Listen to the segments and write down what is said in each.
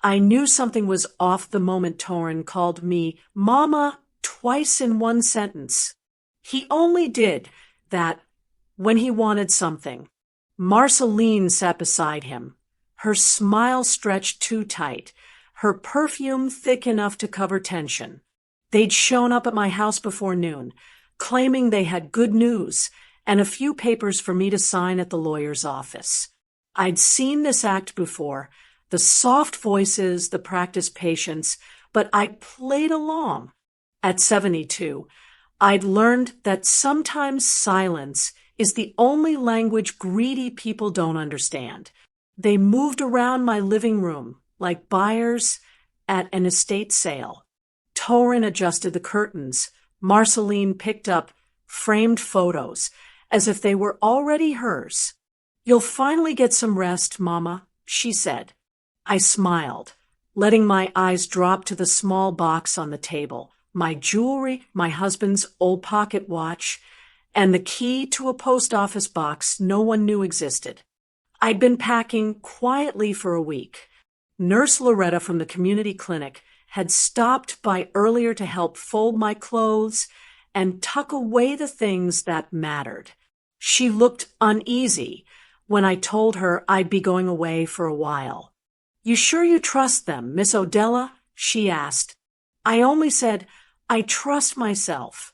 I knew something was off the moment Torin called me Mama twice in one sentence. He only did that when he wanted something. Marceline sat beside him, her smile stretched too tight, her perfume thick enough to cover tension. They'd shown up at my house before noon, claiming they had good news and a few papers for me to sign at the lawyer's office. I'd seen this act before, the soft voices, the practiced patience, but I played along. At 72, I'd learned that sometimes silence is the only language greedy people don't understand. They moved around my living room like buyers at an estate sale. Torin adjusted the curtains. Marceline picked up framed photos as if they were already hers. "You'll finally get some rest, Mama," she said. I smiled, letting my eyes drop to the small box on the table, my jewelry, my husband's old pocket watch, and the key to a post office box no one knew existed. I'd been packing quietly for a week. Nurse Loretta from the community clinic had stopped by earlier to help fold my clothes and tuck away the things that mattered. She looked uneasy when I told her I'd be going away for a while. "You sure you trust them, Miss Odella?" she asked. I only said, "I trust myself."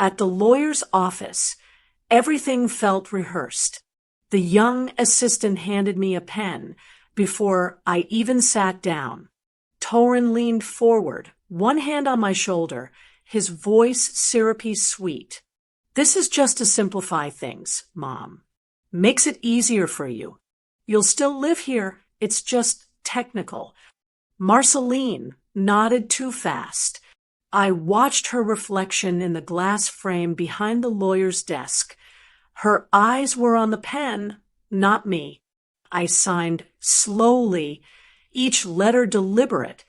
At the lawyer's office, everything felt rehearsed. The young assistant handed me a pen before I even sat down. Torin leaned forward, one hand on my shoulder, his voice syrupy sweet. "This is just to simplify things, Mom. Makes it easier for you. You'll still live here, it's just technical." Marceline nodded too fast. I watched her reflection in the glass frame behind the lawyer's desk. Her eyes were on the pen, not me. I signed slowly, each letter deliberate,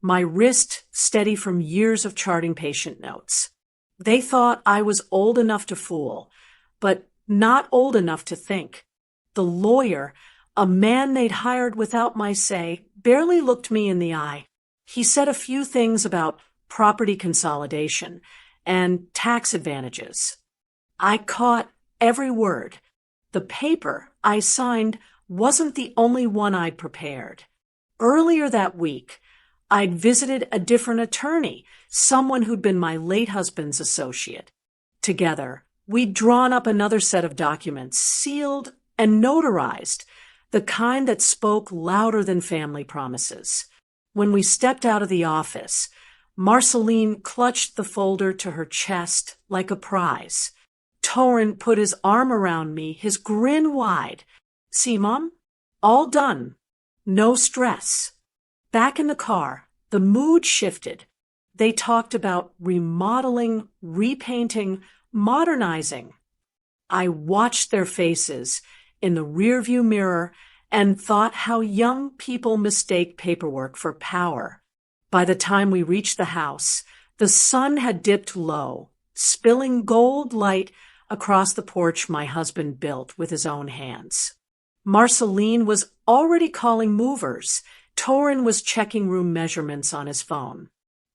my wrist steady from years of charting patient notes. They thought I was old enough to fool, but not old enough to think. The lawyer, a man they'd hired without my say, barely looked me in the eye. He said a few things about property consolidation and tax advantages. I caught every word. The paper I signed wasn't the only one I'd prepared. Earlier that week, I'd visited a different attorney, someone who'd been my late husband's associate. Together, we'd drawn up another set of documents, sealed and notarized, the kind that spoke louder than family promises. When we stepped out of the office, Marceline clutched the folder to her chest like a prize. Torin put his arm around me, his grin wide. "See, Mom? All done. No stress." Back in the car, the mood shifted. They talked about remodeling, repainting, modernizing. I watched their faces in the rearview mirror and thought how young people mistake paperwork for power. By the time we reached the house, the sun had dipped low, spilling gold light across the porch my husband built with his own hands. Marceline was already calling movers. Torin was checking room measurements on his phone.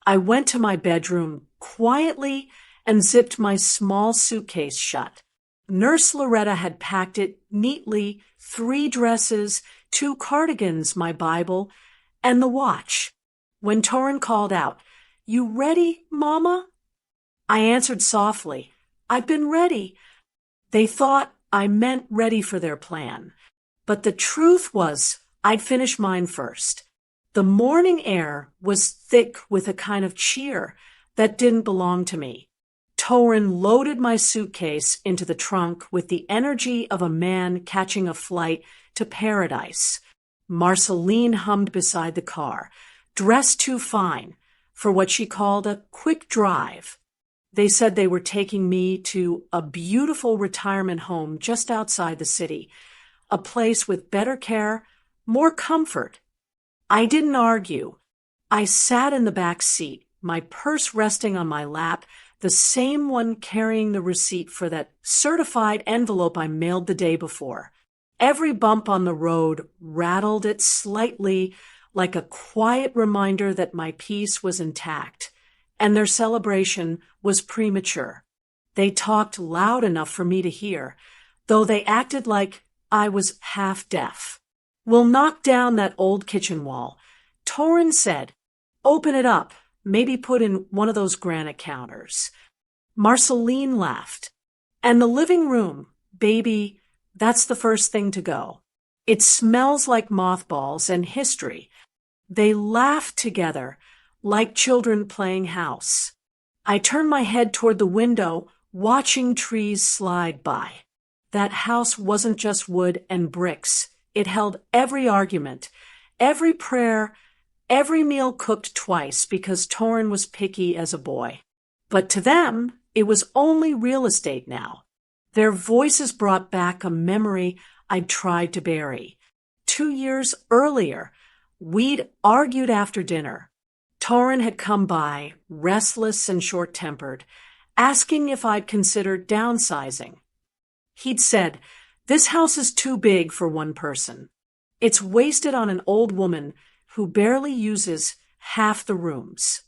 I went to my bedroom quietly and zipped my small suitcase shut. Nurse Loretta had packed it neatly, 3 dresses, 2 cardigans, my Bible, and the watch. When Torin called out, "You ready, Mama?" I answered softly, "I've been ready." They thought I meant ready for their plan. But the truth was I'd finish mine first. The morning air was thick with a kind of cheer that didn't belong to me. Torin loaded my suitcase into the trunk with the energy of a man catching a flight to paradise. Marceline hummed beside the car, dressed too fine for what she called a quick drive. They said they were taking me to a beautiful retirement home just outside the city, a place with better care, more comfort. I didn't argue. I sat in the back seat, my purse resting on my lap, the same one carrying the receipt for that certified envelope I mailed the day before. Every bump on the road rattled it slightly like a quiet reminder that my peace was intact, and their celebration was premature. They talked loud enough for me to hear, though they acted like I was half deaf. "We'll knock down that old kitchen wall," Torrin said. "Open it up, maybe put in one of those granite counters." Marceline laughed. "And the living room, baby, that's the first thing to go. It smells like mothballs and history." They laughed together, like children playing house. I turned my head toward the window, watching trees slide by. That house wasn't just wood and bricks. It held every argument, every prayer, every meal cooked twice because Torrin was picky as a boy. But to them, it was only real estate now. Their voices brought back a memory I'd tried to bury. 2 years earlier, we'd argued after dinner. Torrin had come by, restless and short-tempered, asking if I'd considered downsizing. He'd said, "This house is too big for one person. It's wasted on an old woman who barely uses half the rooms."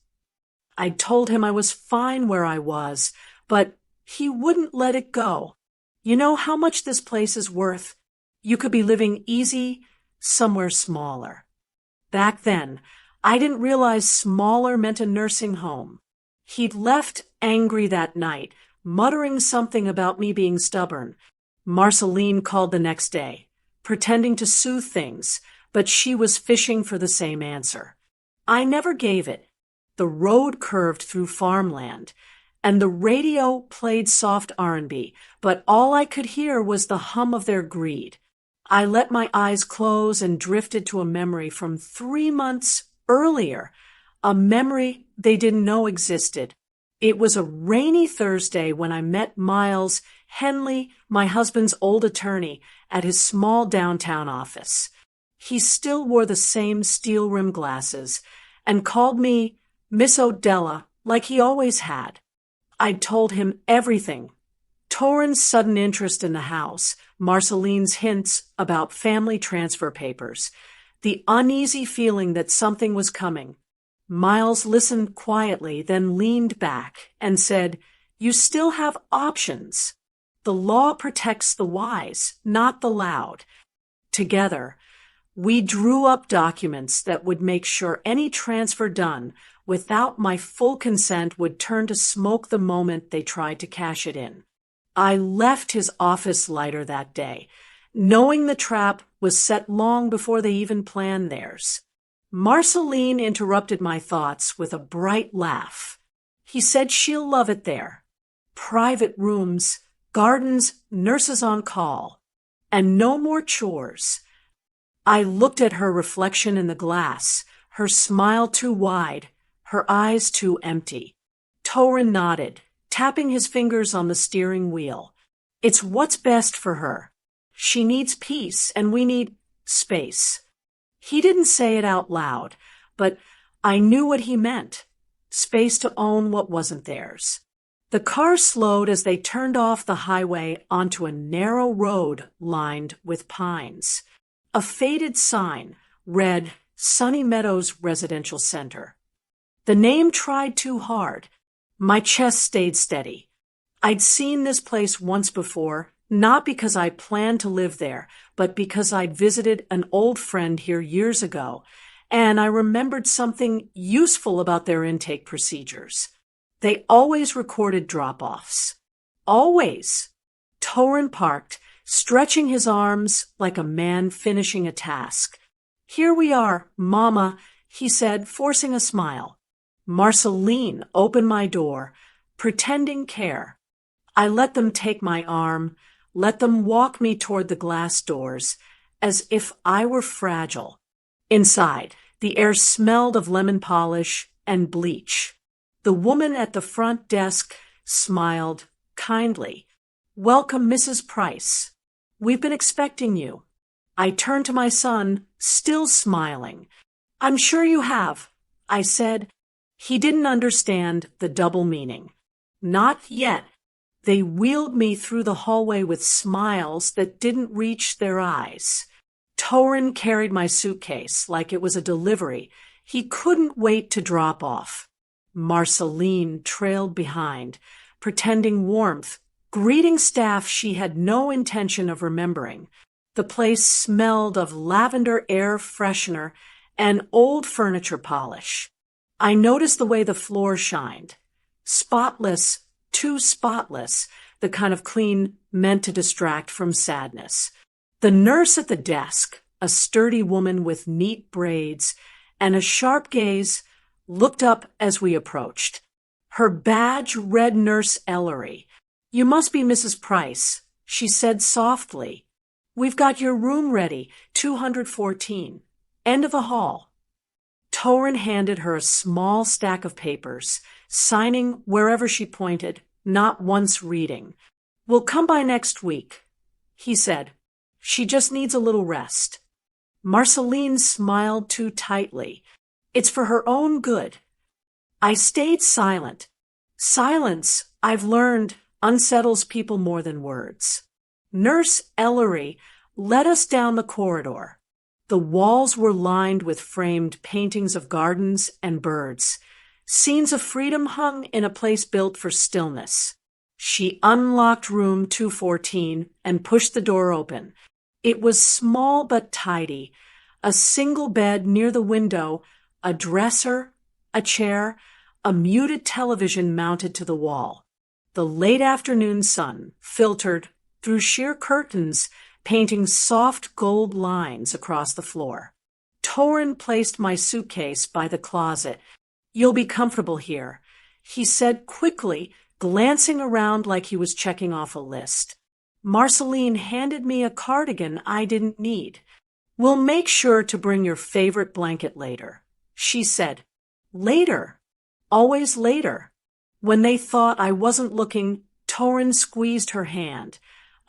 I told him I was fine where I was, but he wouldn't let it go. "You know how much this place is worth? You could be living easy somewhere smaller." Back then, I didn't realize smaller meant a nursing home. He'd left angry that night, muttering something about me being stubborn. Marceline called the next day, pretending to soothe things, but she was fishing for the same answer. I never gave it. The road curved through farmland, and the radio played soft R&B, but all I could hear was the hum of their greed. I let my eyes close and drifted to a memory from 3 months earlier, a memory they didn't know existed. It was a rainy Thursday when I met Miles Henley, my husband's old attorney, at his small downtown office. He still wore the same steel-rimmed glasses and called me Miss O'Della like he always had. I'd told him everything. Torrin's sudden interest in the house, Marceline's hints about family transfer papers, the uneasy feeling that something was coming. Miles listened quietly, then leaned back and said, "You still have options. The law protects the wise, not the loud." Together, we drew up documents that would make sure any transfer done without my full consent would turn to smoke the moment they tried to cash it in. I left his office lighter that day, knowing the trap was set long before they even planned theirs. Marceline interrupted my thoughts with a bright laugh. He said she'll love it there. Private rooms, gardens, nurses on call, and no more chores. I looked at her reflection in the glass, her smile too wide, her eyes too empty. Torrin nodded, tapping his fingers on the steering wheel. "It's what's best for her. She needs peace, and we need space." He didn't say it out loud, but I knew what he meant. Space to own what wasn't theirs. The car slowed as they turned off the highway onto a narrow road lined with pines. A faded sign read Sunny Meadows Residential Center. The name tried too hard. My chest stayed steady. I'd seen this place once before, not because I planned to live there, but because I'd visited an old friend here years ago, and I remembered something useful about their intake procedures. They always recorded drop-offs. Always. Torrin parked, stretching his arms like a man finishing a task. "Here we are, Mama," he said, forcing a smile. Marceline opened my door, pretending care. I let them take my arm, let them walk me toward the glass doors, as if I were fragile. Inside, the air smelled of lemon polish and bleach. The woman at the front desk smiled kindly. "Welcome, Mrs. Price. We've been expecting you." I turned to my son, still smiling. "I'm sure you have," I said. He didn't understand the double meaning. Not yet. They wheeled me through the hallway with smiles that didn't reach their eyes. Torin carried my suitcase like it was a delivery he couldn't wait to drop off. Marceline trailed behind, pretending warmth, greeting staff she had no intention of remembering. The place smelled of lavender air freshener and old furniture polish. I noticed the way the floor shined. Spotless, too spotless, the kind of clean meant to distract from sadness. The nurse at the desk, a sturdy woman with neat braids and a sharp gaze, looked up as we approached. Her badge read Nurse Ellery. "You must be Mrs. Price," she said softly. "We've got your room ready, 214. End of the hall." Torin handed her a small stack of papers, signing wherever she pointed, not once reading. "We'll come by next week," he said. "She just needs a little rest." Marceline smiled too tightly. "It's for her own good." I stayed silent. Silence, I've learned, unsettles people more than words. Nurse Ellery led us down the corridor. The walls were lined with framed paintings of gardens and birds. Scenes of freedom hung in a place built for stillness. She unlocked room 214 and pushed the door open. It was small but tidy. A single bed near the window, a dresser, a chair, a muted television mounted to the wall. The late afternoon sun filtered through sheer curtains, painting soft gold lines across the floor. Torin placed my suitcase by the closet. "You'll be comfortable here," he said quickly, glancing around like he was checking off a list. Marceline handed me a cardigan I didn't need. "We'll make sure to bring your favorite blanket later," she said. Later. Always later. When they thought I wasn't looking, Torin squeezed her hand.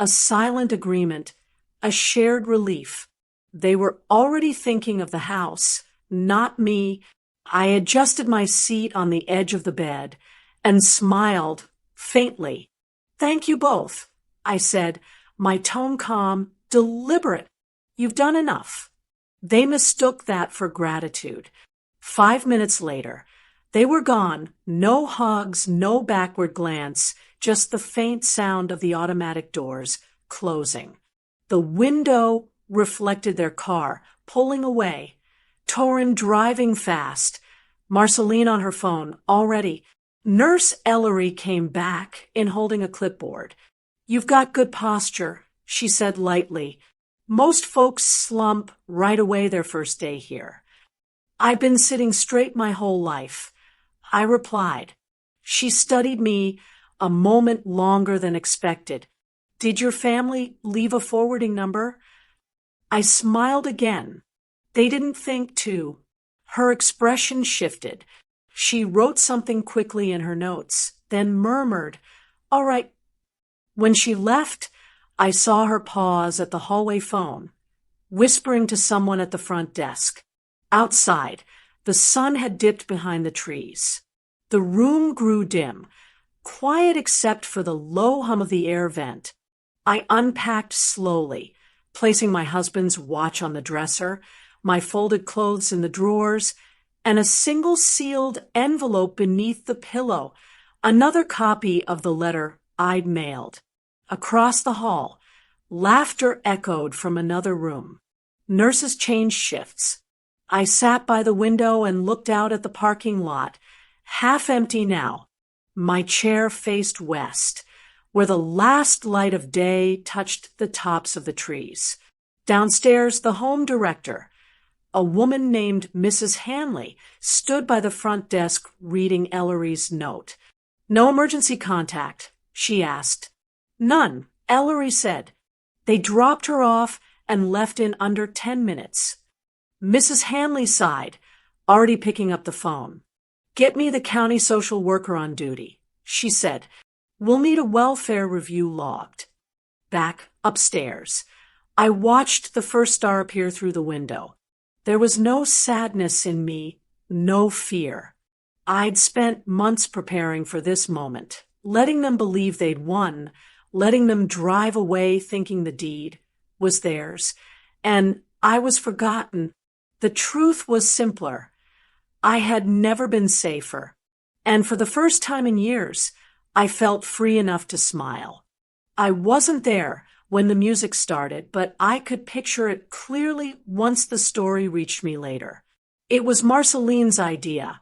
A silent agreement, a shared relief. They were already thinking of the house, not me. I adjusted my seat on the edge of the bed and smiled faintly. "Thank you both," I said, my tone calm, deliberate. "You've done enough." They mistook that for gratitude. 5 minutes later, they were gone, no hugs, no backward glance, just the faint sound of the automatic doors closing. The window reflected their car, pulling away. Torin driving fast. Marceline on her phone, already. Nurse Ellery came back in holding a clipboard. "You've got good posture," she said lightly. "Most folks slump right away their first day here." "I've been sitting straight my whole life," I replied. She studied me a moment longer than expected. "Did your family leave a forwarding number?" I smiled again. They didn't think to. Her expression shifted. She wrote something quickly in her notes, then murmured, "All right." When she left, I saw her pause at the hallway phone, whispering to someone at the front desk. Outside, the sun had dipped behind the trees. The room grew dim, quiet except for the low hum of the air vent. I unpacked slowly, placing my husband's watch on the dresser, my folded clothes in the drawers, and a single sealed envelope beneath the pillow, another copy of the letter I'd mailed. Across the hall, laughter echoed from another room. Nurses changed shifts. I sat by the window and looked out at the parking lot, half empty now. My chair faced west, where the last light of day touched the tops of the trees. Downstairs, the home director, a woman named Mrs. Hanley, stood by the front desk reading Ellery's note. "No emergency contact?" she asked. "None," Ellery said. They dropped her off and left in under 10 minutes. Mrs. Hanley sighed, already picking up the phone. "Get me the county social worker on duty," she said. "We'll need a welfare review logged." Back upstairs, I watched the first star appear through the window. There was no sadness in me, no fear. I'd spent months preparing for this moment, letting them believe they'd won, letting them drive away thinking the deed was theirs, and I was forgotten. The truth was simpler. I had never been safer. And for the first time in years, I felt free enough to smile. I wasn't there when the music started, but I could picture it clearly once the story reached me later. It was Marceline's idea.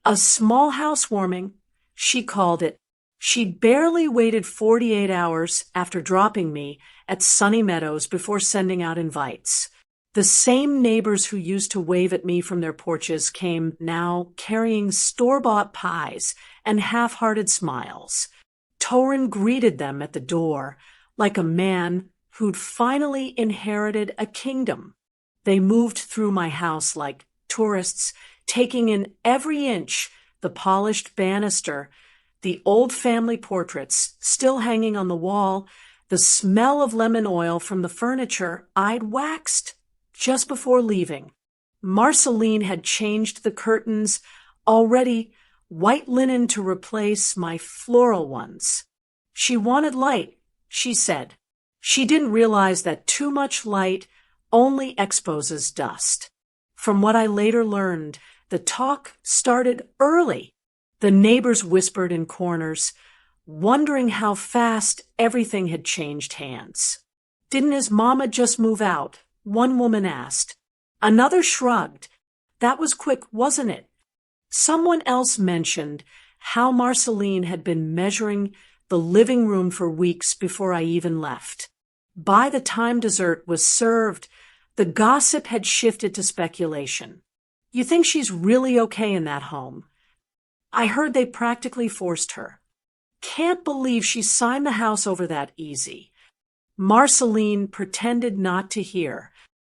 A small housewarming, she called it. She'd barely waited 48 hours after dropping me at Sunny Meadows before sending out invites. The same neighbors who used to wave at me from their porches came now carrying store-bought pies and half-hearted smiles. Torin greeted them at the door like a man who'd finally inherited a kingdom. They moved through my house like tourists, taking in every inch, the polished banister, the old family portraits still hanging on the wall, the smell of lemon oil from the furniture I'd waxed just before leaving. Marceline had changed the curtains, already white linen to replace my floral ones. She wanted light, she said. She didn't realize that too much light only exposes dust. From what I later learned, the talk started early. The neighbors whispered in corners, wondering how fast everything had changed hands. Didn't his mama just move out? One woman asked. Another shrugged. That was quick, wasn't it? Someone else mentioned how Marceline had been measuring the living room for weeks before I even left. By the time dessert was served, the gossip had shifted to speculation. You think she's really okay in that home? I heard they practically forced her. Can't believe she signed the house over that easy. Marceline pretended not to hear.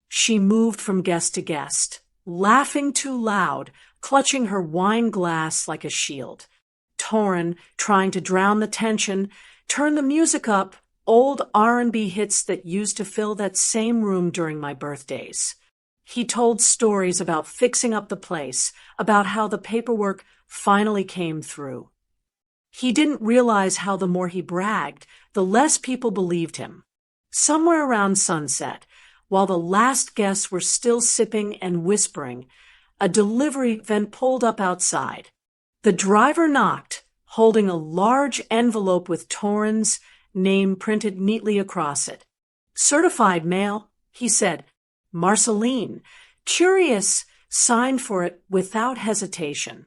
She moved from guest to guest, laughing too loud, clutching her wine glass like a shield. Torin, trying to drown the tension, turned the music up, old R&B hits that used to fill that same room during my birthdays. He told stories about fixing up the place, about how the paperwork finally came through. He didn't realize how the more he bragged, the less people believed him. Somewhere around sunset, while the last guests were still sipping and whispering, a delivery van pulled up outside. The driver knocked, holding a large envelope with Torin's name printed neatly across it. Certified mail, he said. Marceline, curious, signed for it without hesitation.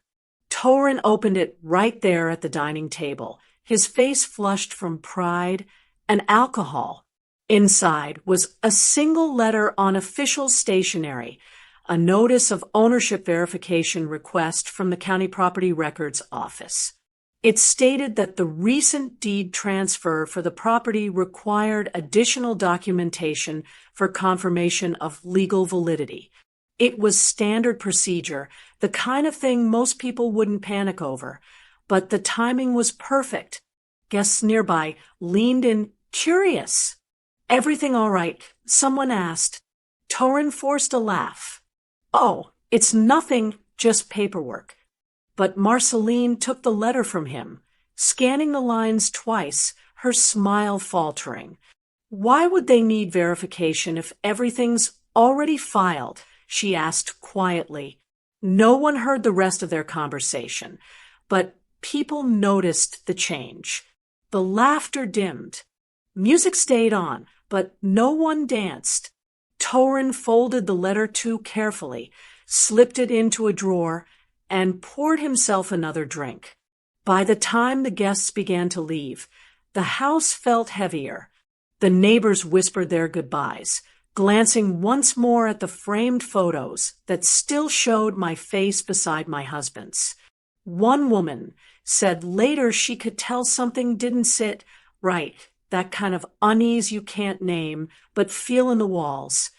Torin opened it right there at the dining table, his face flushed from pride and alcohol. Inside was a single letter on official stationery, a notice of ownership verification request from the County Property Records Office. It stated that the recent deed transfer for the property required additional documentation for confirmation of legal validity. It was standard procedure, the kind of thing most people wouldn't panic over, but the timing was perfect. Guests nearby leaned in, curious. Everything all right? Someone asked. Torin forced a laugh. Oh, it's nothing, just paperwork. But Marceline took the letter from him, scanning the lines twice, her smile faltering. Why would they need verification if everything's already filed? She asked quietly. No one heard the rest of their conversation, but people noticed the change. The laughter dimmed. Music stayed on, but no one danced. Torin folded the letter too carefully, slipped it into a drawer, and poured himself another drink. By the time the guests began to leave, the house felt heavier. The neighbors whispered their goodbyes, glancing once more at the framed photos that still showed my face beside my husband's. One woman said later she could tell something didn't sit right, that kind of unease you can't name, but feel in the walls.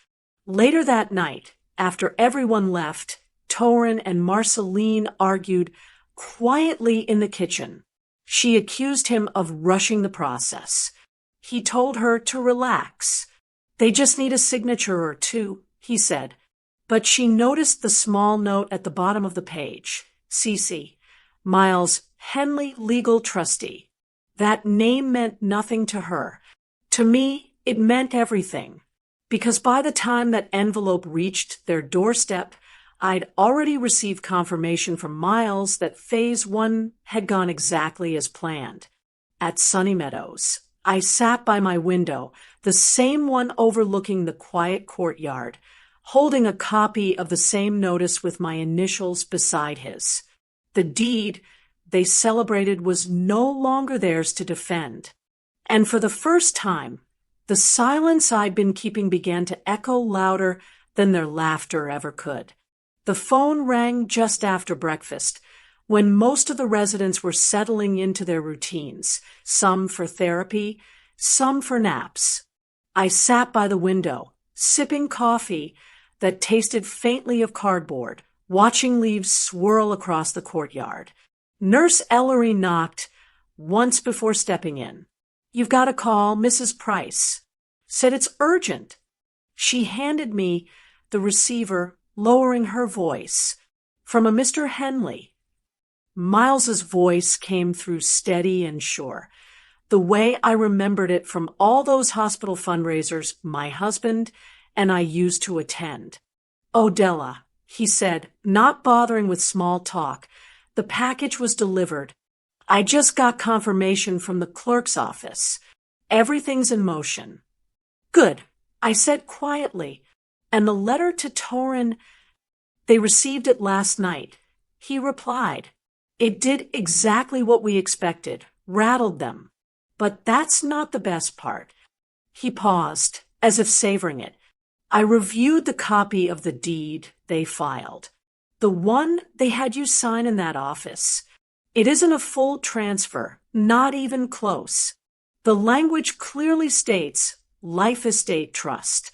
Later that night, after everyone left, Torin and Marceline argued quietly in the kitchen. She accused him of rushing the process. He told her to relax. They just need a signature or two, he said. But she noticed the small note at the bottom of the page. CC, Miles Henley, legal trustee. That name meant nothing to her. To me, it meant everything. because by the time that envelope reached their doorstep, I'd already received confirmation from Miles that phase 1 had gone exactly as planned. At Sunny Meadows, I sat by my window, the same one overlooking the quiet courtyard, holding a copy of the same notice with my initials beside his. The deed they celebrated was no longer theirs to defend. And for the first time, the silence I'd been keeping began to echo louder than their laughter ever could. The phone rang just after breakfast, when most of the residents were settling into their routines, some for therapy, some for naps. I sat by the window, sipping coffee that tasted faintly of cardboard, watching leaves swirl across the courtyard. Nurse Ellery knocked once before stepping in. "You've got to call Mrs. Price." Said it's urgent. She handed me the receiver, lowering her voice. "From a Mr. Henley." Miles's voice came through steady and sure, the way I remembered it from all those hospital fundraisers my husband and I used to attend. "Oh, Della," he said, not bothering with small talk. "The package was delivered. I just got confirmation from the clerk's office. Everything's in motion." "Good," I said quietly. "And the letter to Torin, they received it last night." He replied, "It did exactly what we expected, rattled them. But that's not the best part." He paused, as if savoring it. "I reviewed the copy of the deed they filed, the one they had you sign in that office. It isn't a full transfer, not even close. The language clearly states Life Estate Trust.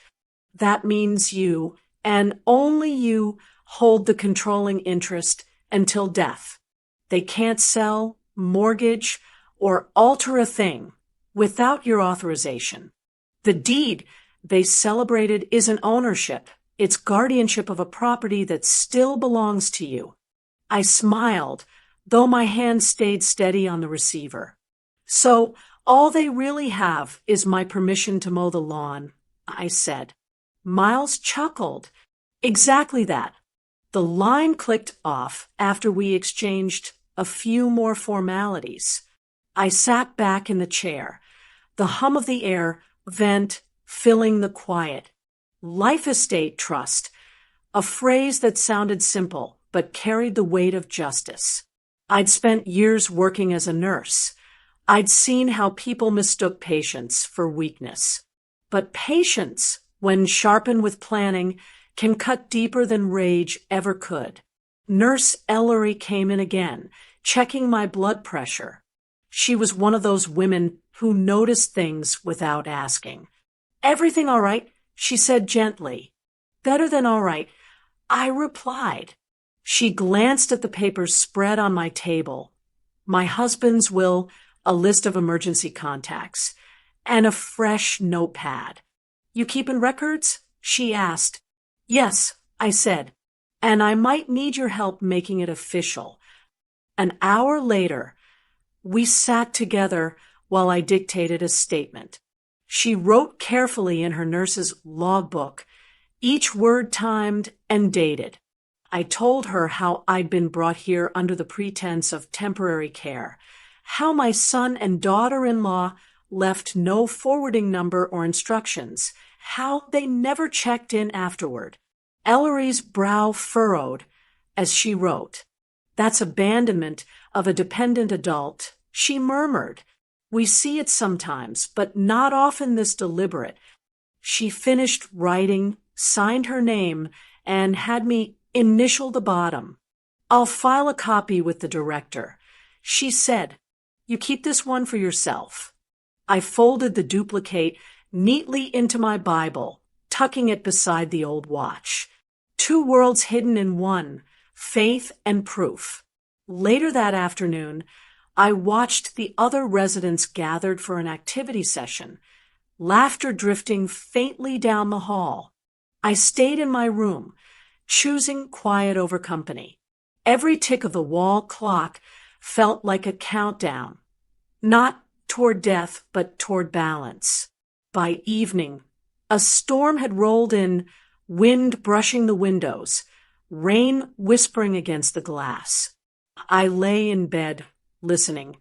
That means you, and only you, hold the controlling interest until death. They can't sell, mortgage, or alter a thing without your authorization. The deed they celebrated isn't ownership. It's guardianship of a property that still belongs to you." I smiled, though my hand stayed steady on the receiver. "So all they really have is my permission to mow the lawn," I said. Miles chuckled. "Exactly that." The line clicked off after we exchanged a few more formalities. I sat back in the chair, the hum of the air vent filling the quiet. Life Estate Trust, a phrase that sounded simple but carried the weight of justice. I'd spent years working as a nurse. I'd seen how people mistook patience for weakness. But patience, when sharpened with planning, can cut deeper than rage ever could. Nurse Ellery came in again, checking my blood pressure. She was one of those women who noticed things without asking. "Everything all right?" she said gently. "Better than all right," I replied. She glanced at the papers spread on my table. My husband's will, a list of emergency contacts, and a fresh notepad. "You keepin' records?" she asked. "Yes," I said, "and I might need your help making it official." An hour later, we sat together while I dictated a statement. She wrote carefully in her nurse's logbook, each word timed and dated. I told her how I'd been brought here under the pretense of temporary care, how my son and daughter-in-law left no forwarding number or instructions, how they never checked in afterward. Ellery's brow furrowed as she wrote. "That's abandonment of a dependent adult," she murmured. "We see it sometimes, but not often this deliberate." She finished writing, signed her name, and had me initial the bottom. "I'll file a copy with the director." She said, "You keep this one for yourself." I folded the duplicate neatly into my Bible, tucking it beside the old watch. 2 worlds hidden in one, faith and proof. Later that afternoon, I watched the other residents gathered for an activity session, laughter drifting faintly down the hall. I stayed in my room, choosing quiet over company. Every tick of the wall clock felt like a countdown, not toward death, but toward balance. By evening, A storm had rolled in, wind brushing the windows, rain whispering against the glass. I lay in bed, listening,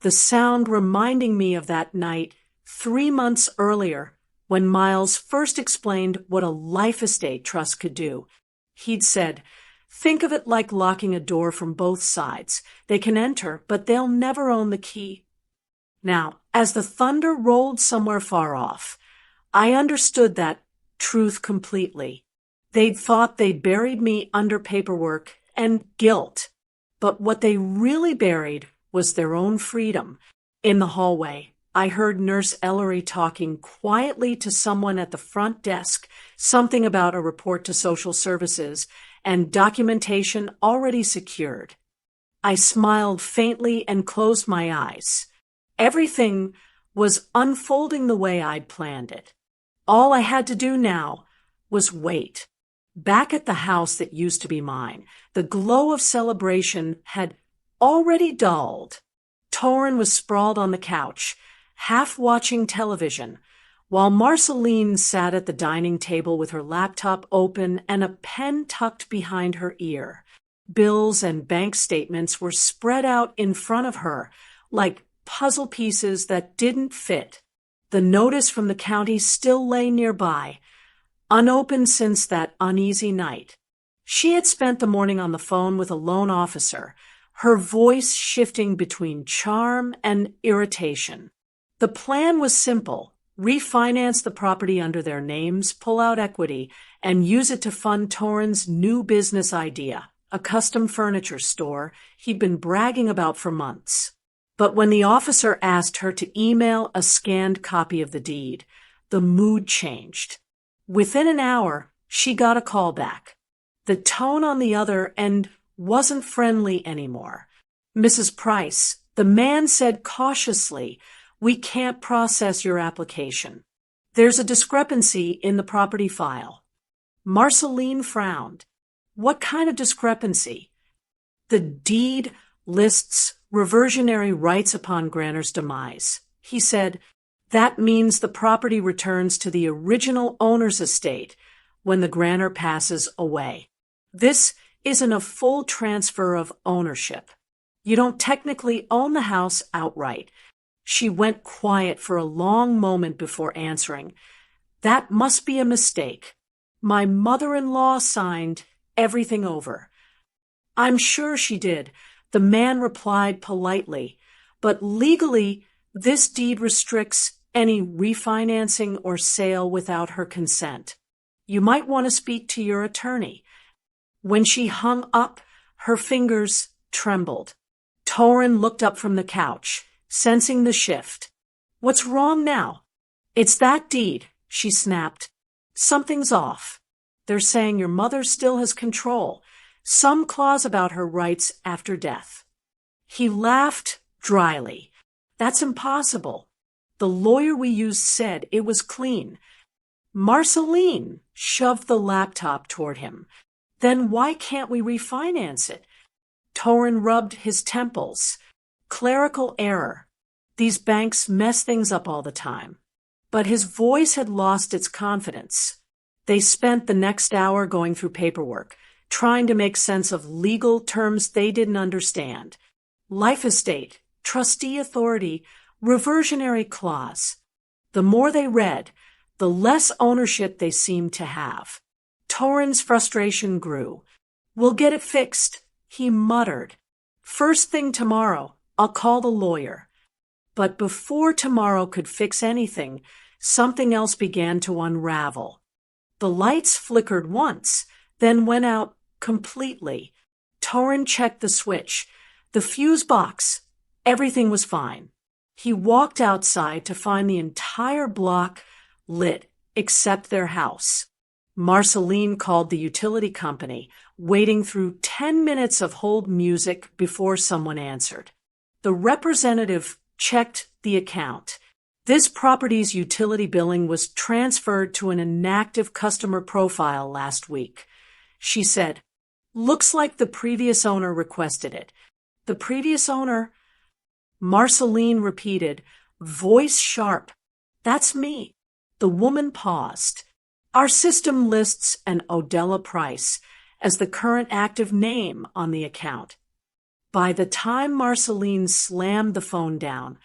the sound reminding me of that night 3 months earlier when Miles first explained what a life estate trust could do. He'd said, "Think of it like locking a door from both sides. They can enter, but they'll never own the key." Now, as the thunder rolled somewhere far off, I understood that truth completely. They'd thought they'd buried me under paperwork and guilt, but what they really buried was their own freedom. In the hallway, I heard Nurse Ellery talking quietly to someone at the front desk, something about a report to social services and documentation already secured. I smiled faintly and closed my eyes. Everything was unfolding the way I'd planned it. All I had to do now was wait. Back at the house that used to be mine, the glow of celebration had already dulled. Torrin was sprawled on the couch, half watching television, while Marceline sat at the dining table with her laptop open and a pen tucked behind her ear. Bills and bank statements were spread out in front of her like puzzle pieces that didn't fit. The notice from the county still lay nearby, unopened since that uneasy night. She had spent the morning on the phone with a loan officer, her voice shifting between charm and irritation. The plan was simple: refinance the property under their names, pull out equity, and use it to fund Torrin's new business idea, a custom furniture store he'd been bragging about for months. But when the officer asked her to email a scanned copy of the deed, the mood changed. Within an hour, she got a call back. The tone on the other end wasn't friendly anymore. "Mrs. Price," the man said cautiously, "we can't process your application. There's a discrepancy in the property file." Marceline frowned. "What kind of discrepancy?" "The deed lists reversionary rights upon grantor's demise," he said. "That means the property returns to the original owner's estate when the grantor passes away. This isn't a full transfer of ownership. You don't technically own the house outright." She went quiet for a long moment before answering. "That must be a mistake. My mother-in-law signed everything over." "I'm sure she did," the man replied politely, "but legally, this deed restricts any refinancing or sale without her consent. You might want to speak to your attorney." When she hung up, her fingers trembled. Torrin looked up from the couch, sensing the shift. "What's wrong now?" "It's that deed," she snapped. "Something's off. They're saying your mother still has control, some clause about her rights after death." He laughed dryly. "That's impossible. The lawyer we used said it was clean." Marceline shoved the laptop toward him. "Then why can't we refinance it?" Torrin rubbed his temples. "Clerical error. These banks mess things up all the time." But his voice had lost its confidence. They spent the next hour going through paperwork, trying to make sense of legal terms they didn't understand. Life estate, trustee authority, reversionary clause. The more they read, the less ownership they seemed to have. Torrin's frustration grew. "We'll get it fixed," he muttered. "First thing tomorrow, I'll call the lawyer." But before tomorrow could fix anything, something else began to unravel. The lights flickered once, then went out completely. Torrin checked the switch, the fuse box. Everything was fine. He walked outside to find the entire block lit except their house. Marceline called the utility company, waiting through 10 minutes of hold music before someone answered. The representative checked the account. This property's utility billing was transferred to an inactive customer profile last week. She said, "Looks like the previous owner requested it." "The previous owner?" Marceline repeated, voice sharp. "That's me." The woman paused. Our system lists an Odella Price as the current active name on the account. By the time Marceline slammed the phone down,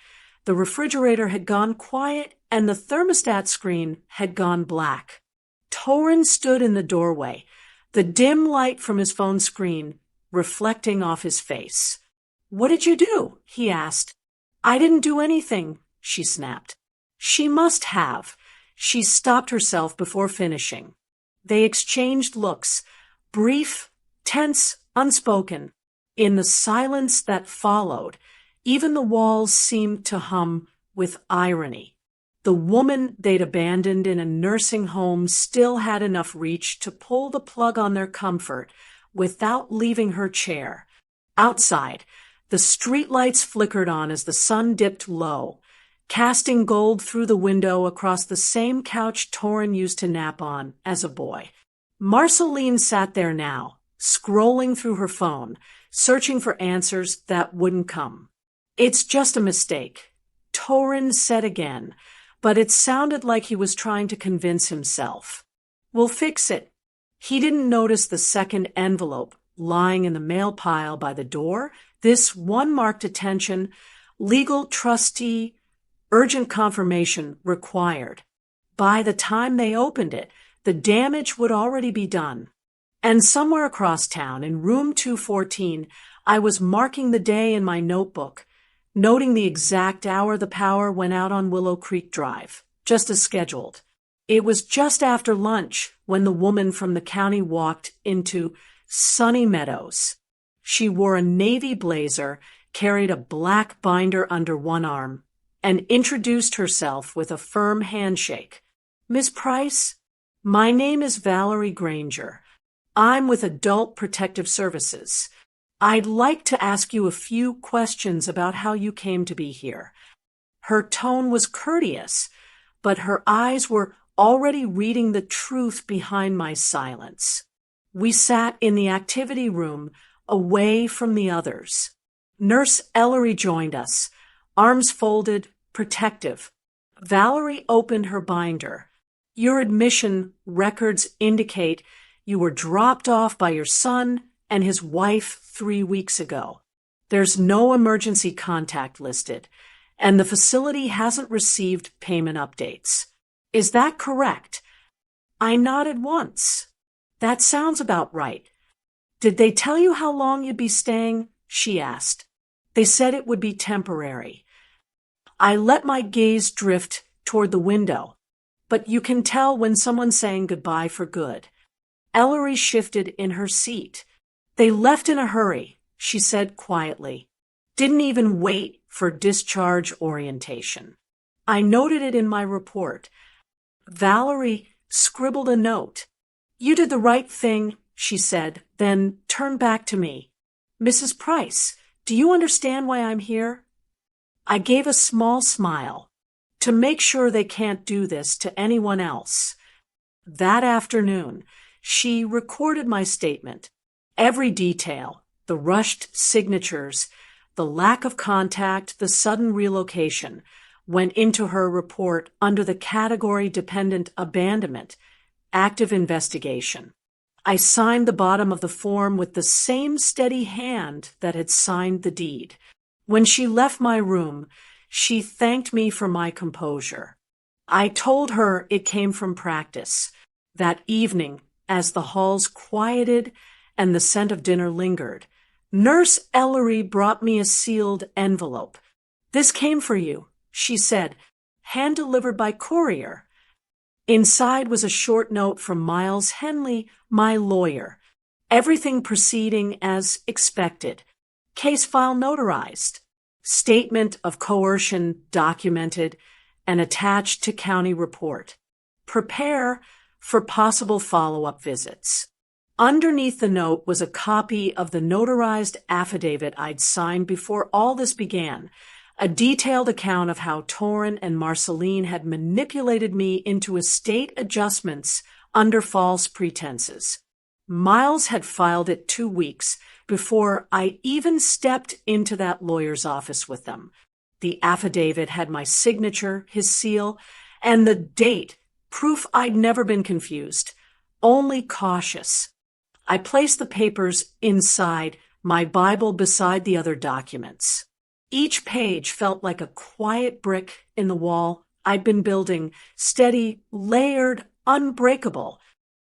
the refrigerator had gone quiet and the thermostat screen had gone black. Torin stood in the doorway, the dim light from his phone screen reflecting off his face. "What did you do?" he asked. "I didn't do anything," she snapped. She must have. She stopped herself before finishing. They exchanged looks, brief, tense, unspoken. In the silence that followed, even the walls seemed to hum with irony. The woman they'd abandoned in a nursing home still had enough reach to pull the plug on their comfort without leaving her chair. Outside, the streetlights flickered on as the sun dipped low, casting gold through the window across the same couch Torin used to nap on as a boy. Marceline sat there now, scrolling through her phone, searching for answers that wouldn't come. "It's just a mistake," Torin said again, but it sounded like he was trying to convince himself. "We'll fix it." He didn't notice the second envelope lying in the mail pile by the door. This one marked attention, legal trustee, urgent confirmation required. By the time they opened it, the damage would already be done. And somewhere across town, in room 214, I was marking the day in my notebook, noting the exact hour the power went out on Willow Creek Drive, just as scheduled. It was just after lunch when the woman from the county walked into Sunny Meadows. She wore a navy blazer, carried a black binder under one arm, and introduced herself with a firm handshake. "Miss Price, my name is Valerie Granger. I'm with Adult Protective Services. I'd like to ask you a few questions about how you came to be here." Her tone was courteous, but her eyes were already reading the truth behind my silence. We sat in the activity room, away from the others. Nurse Ellery joined us, arms folded, protective. Valerie opened her binder. "Your admission records indicate you were dropped off by your son and his wife 3 weeks ago. There's no emergency contact listed, and the facility hasn't received payment updates. Is that correct?" I nodded once. "That sounds about right." "Did they tell you how long you'd be staying?" she asked. "They said it would be temporary." I let my gaze drift toward the window. "But you can tell when someone's saying goodbye for good." Ellery shifted in her seat. "They left in a hurry," she said quietly. "Didn't even wait for discharge orientation. I noted it in my report." Valerie scribbled a note. "You did the right thing," she said, then turned back to me. "Mrs. Price, do you understand why I'm here?" I gave a small smile. "To make sure they can't do this to anyone else." That afternoon, she recorded my statement. Every detail, the rushed signatures, the lack of contact, the sudden relocation, went into her report under the category dependent abandonment, active investigation. I signed the bottom of the form with the same steady hand that had signed the deed. When she left my room, she thanked me for my composure. I told her it came from practice. That evening, as the halls quieted and the scent of dinner lingered, Nurse Ellery brought me a sealed envelope. "This came for you," she said, "hand-delivered by courier." Inside was a short note from Miles Henley, my lawyer. Everything proceeding as expected. Case file notarized. Statement of coercion documented and attached to county report. Prepare for possible follow-up visits. Underneath the note was a copy of the notarized affidavit I'd signed before all this began, a detailed account of how Torin and Marceline had manipulated me into estate adjustments under false pretenses. Miles had filed it 2 weeks before I even stepped into that lawyer's office with them. The affidavit had my signature, his seal, and the date Proof I'd never been confused, only cautious. I placed the papers inside, my Bible beside the other documents. Each page felt like a quiet brick in the wall I'd been building, steady, layered, unbreakable.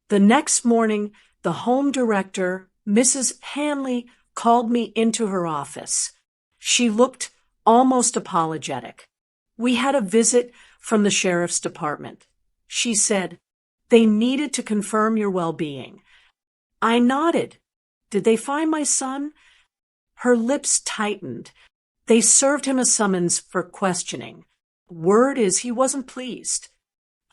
The next morning, the home director, Mrs. Hanley, called me into her office. She looked almost apologetic. We had a visit from the sheriff's department. She said, "They needed to confirm your well-being." I nodded. "Did they find my son?" Her lips tightened. "They served him a summons for questioning. Word is he wasn't pleased."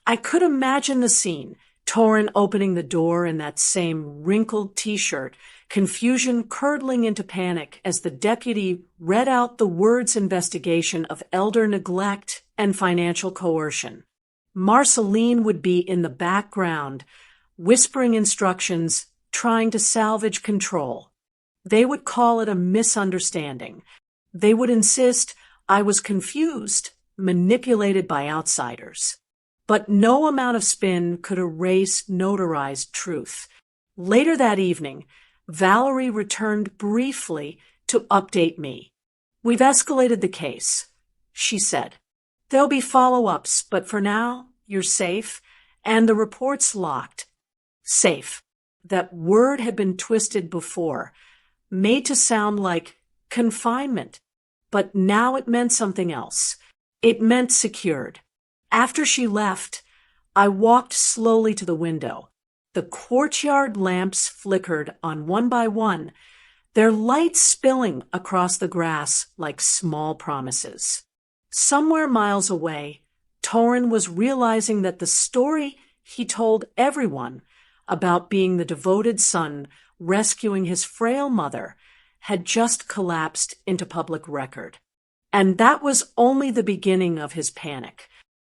I could imagine the scene, Torrin opening the door in that same wrinkled t-shirt, confusion curdling into panic as the deputy read out the words investigation of elder neglect and financial coercion. Marceline would be in the background, whispering instructions, trying to salvage control. They would call it a misunderstanding. They would insist I was confused, manipulated by outsiders. But no amount of spin could erase notarized truth. Later that evening, Valerie returned briefly to update me. "We've escalated the case," she said. "There'll be follow-ups, but for now, you're safe, and the report's locked." Safe. That word had been twisted before, made to sound like confinement. But now it meant something else. It meant secured. After she left, I walked slowly to the window. The courtyard lamps flickered on one by one, their light spilling across the grass like small promises. Somewhere miles away, Torrin was realizing that the story he told everyone about being the devoted son rescuing his frail mother had just collapsed into public record. And that was only the beginning of his panic.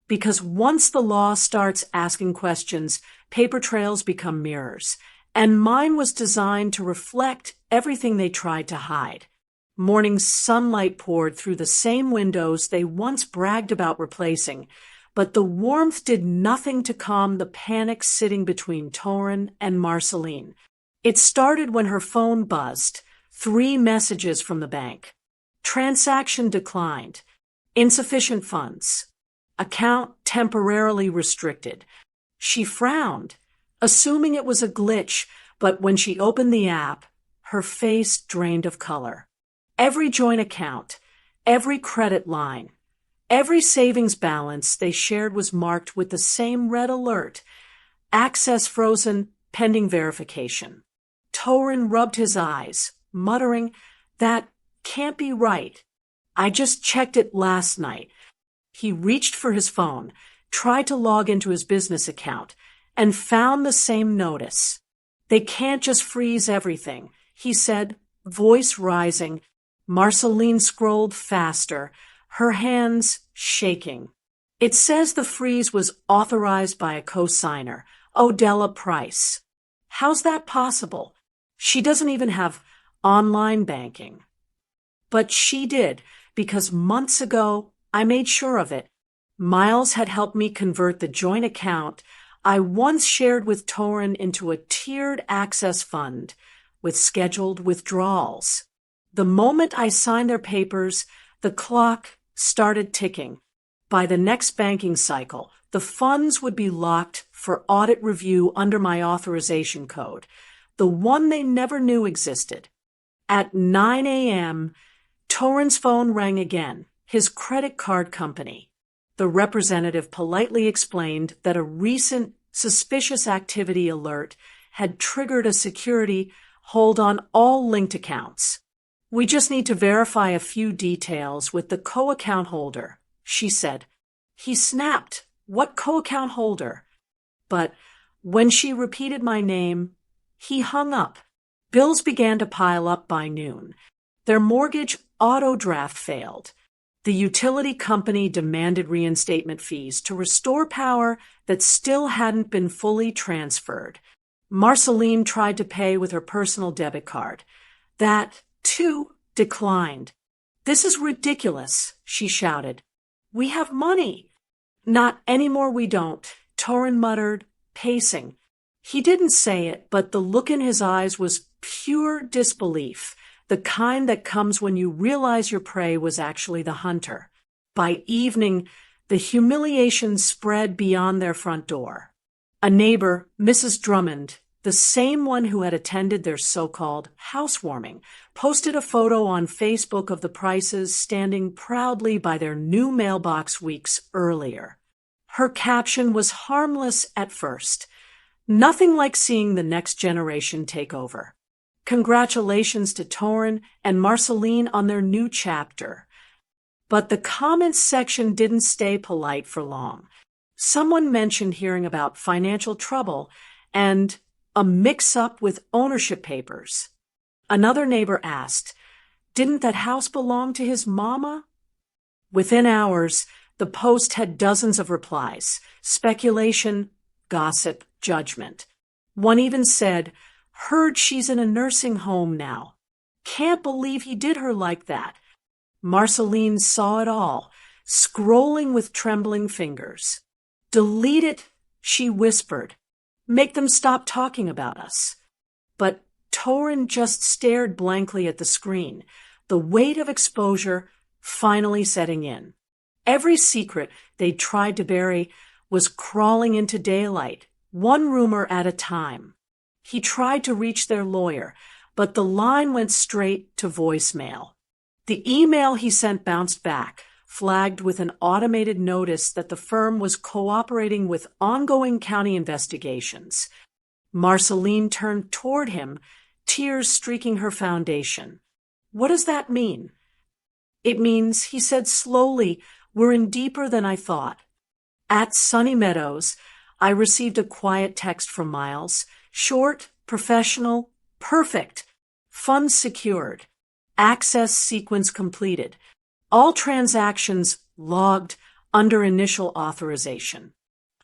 Because once the law starts asking questions, paper trails become mirrors. And mine was designed to reflect everything they tried to hide. Morning sunlight poured through the same windows they once bragged about replacing, but the warmth did nothing to calm the panic sitting between Torrin and Marceline. It started when her phone buzzed. 3 messages from the bank. Transaction declined. Insufficient funds. Account temporarily restricted. She frowned, assuming it was a glitch, but when she opened the app, her face drained of color. Every joint account, every credit line, every savings balance they shared was marked with the same red alert. Access frozen, pending verification. Torrin rubbed his eyes, muttering, "That can't be right. I just checked it last night." He reached for his phone, tried to log into his business account, and found the same notice. "They can't just freeze everything," he said, voice rising. Marceline scrolled faster, her hands shaking. "It says the freeze was authorized by a co-signer, Odella Price." How's that possible? She doesn't even have online banking. But she did, because months ago, I made sure of it. Miles had helped me convert the joint account I once shared with Torrin into a tiered access fund with scheduled withdrawals. The moment I signed their papers, the clock started ticking. By the next banking cycle, the funds would be locked for audit review under my authorization code, the one they never knew existed. At 9 a.m., Torrin's phone rang again, his credit card company. The representative politely explained that a recent suspicious activity alert had triggered a security hold on all linked accounts. "We just need to verify a few details with the co-account holder," she said. He snapped, "What co-account holder?" But when she repeated my name, he hung up. Bills began to pile up by noon. Their mortgage auto draft failed. The utility company demanded reinstatement fees to restore power that still hadn't been fully transferred. Marceline tried to pay with her personal debit card. That, too, declined. "This is ridiculous," she shouted. "We have money." "Not anymore we don't," Torin muttered, pacing. He didn't say it, but the look in his eyes was pure disbelief, the kind that comes when you realize your prey was actually the hunter. By evening, the humiliation spread beyond their front door. A neighbor, Mrs. Drummond, the same one who had attended their so-called housewarming, posted a photo on Facebook of the Prices standing proudly by their new mailbox weeks earlier. Her caption was harmless at first. Nothing like seeing the next generation take over. Congratulations to Torin and Marceline on their new chapter. But the comments section didn't stay polite for long. Someone mentioned hearing about financial trouble and a mix-up with ownership papers. Another neighbor asked, "Didn't that house belong to his mama?" Within hours, the post had dozens of replies, speculation, gossip, judgment. One even said, "Heard she's in a nursing home now. Can't believe he did her like that." Marceline saw it all, scrolling with trembling fingers. "Delete it," she whispered. "Make them stop talking about us." But Torin just stared blankly at the screen, the weight of exposure finally setting in. Every secret they'd tried to bury was crawling into daylight, one rumor at a time. He tried to reach their lawyer, but the line went straight to voicemail. The email he sent bounced back, flagged with an automated notice that the firm was cooperating with ongoing county investigations. Marceline turned toward him, tears streaking her foundation. "What does that mean?" "It means," he said slowly, "we're in deeper than I thought." At Sunny Meadows, I received a quiet text from Miles. Short, professional, perfect. Funds secured. Access sequence completed. All transactions logged under initial authorization.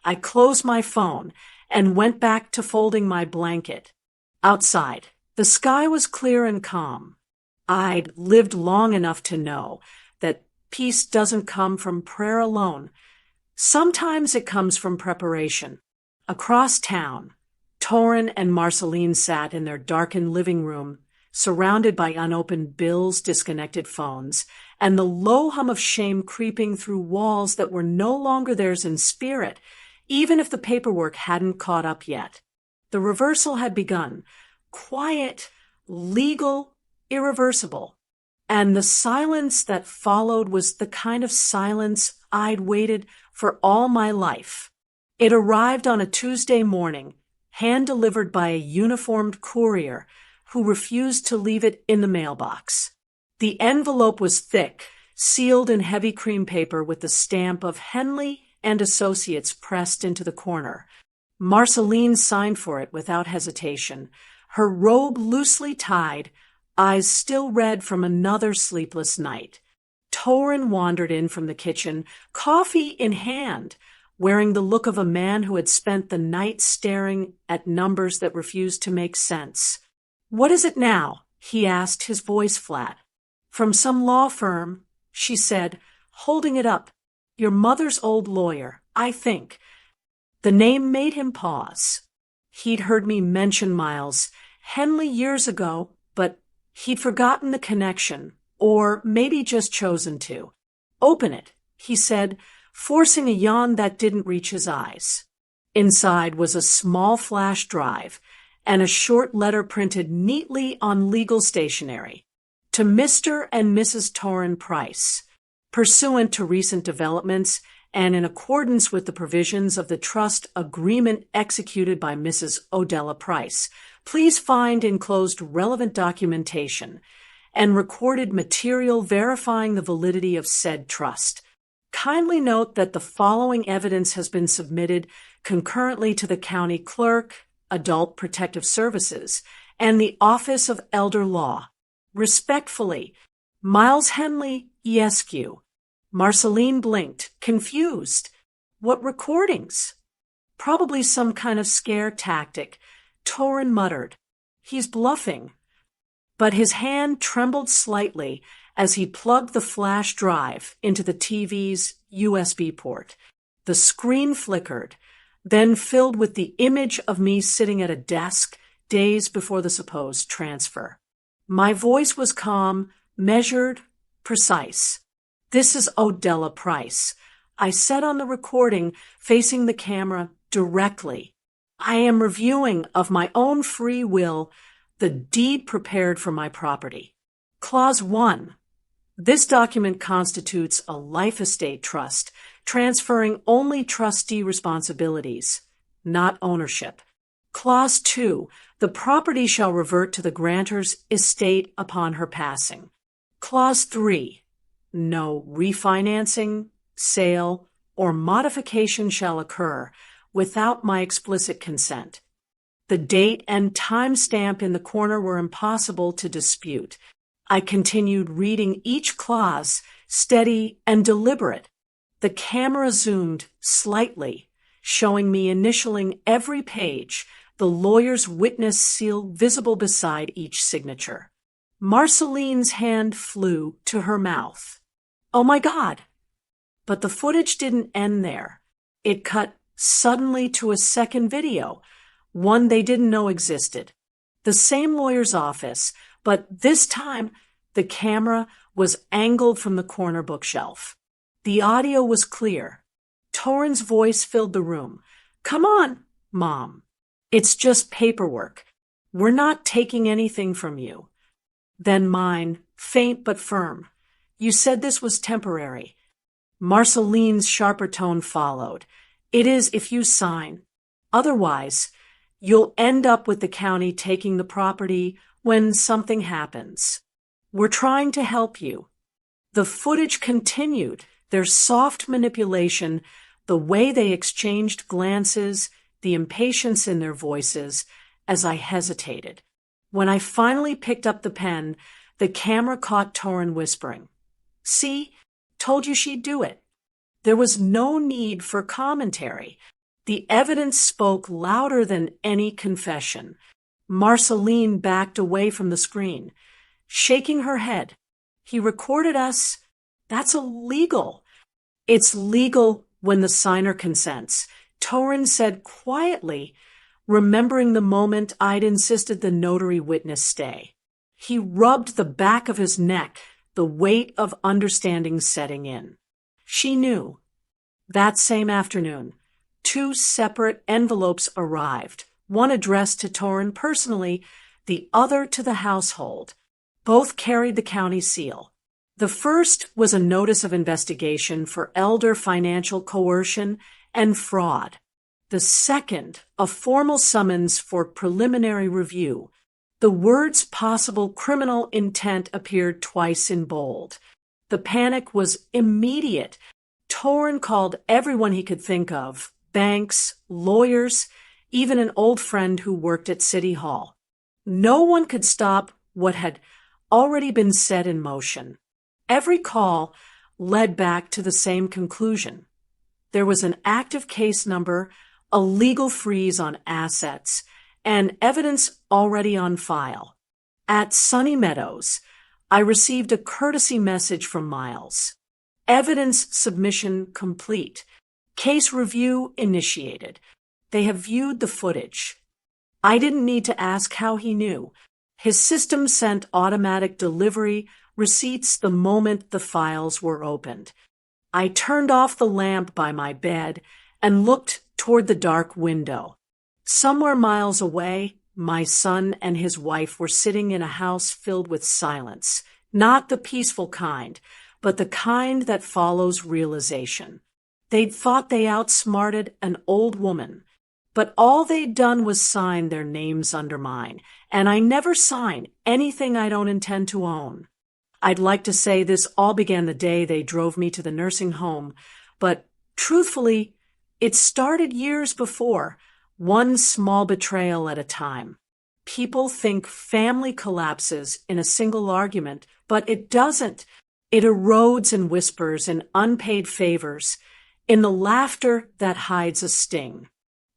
I closed my phone and went back to folding my blanket. Outside, the sky was clear and calm. I'd lived long enough to know that peace doesn't come from prayer alone. Sometimes it comes from preparation. Across town, Torin and Marceline sat in their darkened living room, surrounded by unopened bills, disconnected phones, and the low hum of shame creeping through walls that were no longer theirs in spirit, even if the paperwork hadn't caught up yet. The reversal had begun. Quiet, legal, irreversible. And the silence that followed was the kind of silence I'd waited for all my life. It arrived on a Tuesday morning, hand-delivered by a uniformed courier who refused to leave it in the mailbox. The envelope was thick, sealed in heavy cream paper with the stamp of Henley and Associates pressed into the corner. Marceline signed for it without hesitation, her robe loosely tied, eyes still red from another sleepless night. Torin wandered in from the kitchen, coffee in hand, wearing the look of a man who had spent the night staring at numbers that refused to make sense. "What is it now?" he asked, his voice flat. "From some law firm," she said, holding it up. "Your mother's old lawyer, I think." The name made him pause. He'd heard me mention Miles Henley years ago, but he'd forgotten the connection, or maybe just chosen to. "Open it," he said, forcing a yawn that didn't reach his eyes. Inside was a small flash drive and a short letter printed neatly on legal stationery. To Mr. and Mrs. Torin Price. Pursuant to recent developments and in accordance with the provisions of the trust agreement executed by Mrs. Odella Price, please find enclosed relevant documentation and recorded material verifying the validity of said trust. Kindly note that the following evidence has been submitted concurrently to the County Clerk, Adult Protective Services, and the Office of Elder Law. Respectfully, Miles Henley, ESQ. Marceline blinked, confused. What recordings? Probably some kind of scare tactic. Torin muttered, "He's bluffing." But his hand trembled slightly as he plugged the flash drive into the TV's USB port. The screen flickered. then filled with the image of me sitting at a desk days before the supposed transfer. My voice was calm, measured, precise. "This is Odella Price," I said on the recording, facing the camera directly. "I am reviewing of my own free will the deed prepared for my property. Clause 1. This document constitutes a life estate trust, transferring only trustee responsibilities, not ownership. Clause 2. The property shall revert to the grantor's estate upon her passing. Clause 3. No refinancing, sale, or modification shall occur without my explicit consent." The date and time stamp in the corner were impossible to dispute. I continued reading each clause, steady and deliberate. The camera zoomed slightly, showing me initialing every page, the lawyer's witness seal visible beside each signature. Marceline's hand flew to her mouth. "Oh my God!" But the footage didn't end there. It cut suddenly to a second video, one they didn't know existed. The same lawyer's office, but this time the camera was angled from the corner bookshelf. The audio was clear. Torin's voice filled the room. "Come on, Mom. It's just paperwork. We're not taking anything from you." Then mine, faint but firm. "You said this was temporary." Marceline's sharper tone followed. "It is if you sign. Otherwise, you'll end up with the county taking the property when something happens. We're trying to help you." The footage continued, their soft manipulation, the way they exchanged glances, the impatience in their voices, as I hesitated. When I finally picked up the pen, the camera caught Torin whispering, "See, told you she'd do it." There was no need for commentary. The evidence spoke louder than any confession. Marceline backed away from the screen, shaking her head. "He recorded us. That's illegal." "It's legal when the signer consents," Torin said quietly, remembering the moment I'd insisted the notary witness stay. He rubbed the back of his neck, the weight of understanding setting in. She knew. That same afternoon, 2 separate envelopes arrived, one addressed to Torin personally, the other to the household. Both carried the county seal. The first was a notice of investigation for elder financial coercion and fraud. The second, a formal summons for preliminary review. The words possible criminal intent appeared twice in bold. The panic was immediate. Torin called everyone he could think of, banks, lawyers, even an old friend who worked at City Hall. No one could stop what had already been set in motion. Every call led back to the same conclusion. There was an active case number, a legal freeze on assets, and evidence already on file. At Sunny Meadows, I received a courtesy message from Miles. Evidence submission complete. Case review initiated. They have viewed the footage. I didn't need to ask how he knew. His system sent automatic delivery receipts the moment the files were opened. I turned off the lamp by my bed and looked toward the dark window. Somewhere miles away, my son and his wife were sitting in a house filled with silence, not the peaceful kind, but the kind that follows realization. They'd thought they outsmarted an old woman, but all they'd done was sign their names under mine, and I never sign anything I don't intend to own. I'd like to say this all began the day they drove me to the nursing home, but truthfully, it started years before, one small betrayal at a time. People think family collapses in a single argument, but it doesn't. It erodes in whispers, in unpaid favors, in the laughter that hides a sting.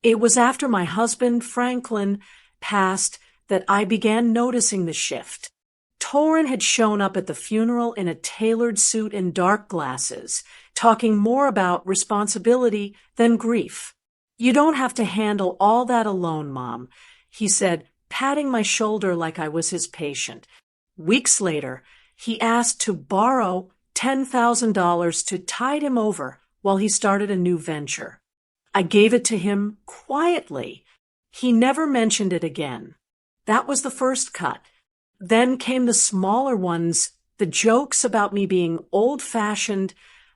It was after my husband, Franklin, passed that I began noticing the shift. Torin had shown up at the funeral in a tailored suit and dark glasses, talking more about responsibility than grief. You don't have to handle all that alone, Mom, he said, patting my shoulder like I was his patient. Weeks later, he asked to borrow $10,000 to tide him over while he started a new venture. I gave it to him quietly. He never mentioned it again. That was the first cut. Then came the smaller ones, the jokes about me being old-fashioned,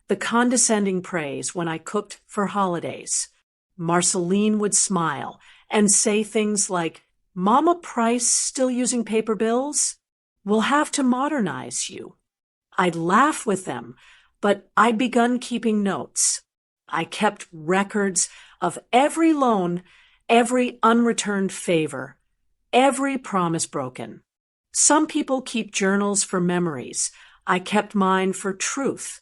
the condescending praise when I cooked for holidays. Marceline would smile and say things like, "Mama Price still using paper bills? We'll have to modernize you." I'd laugh with them, but I'd begun keeping notes. I kept records of every loan, every unreturned favor, every promise broken. Some people keep journals for memories. I kept mine for truth.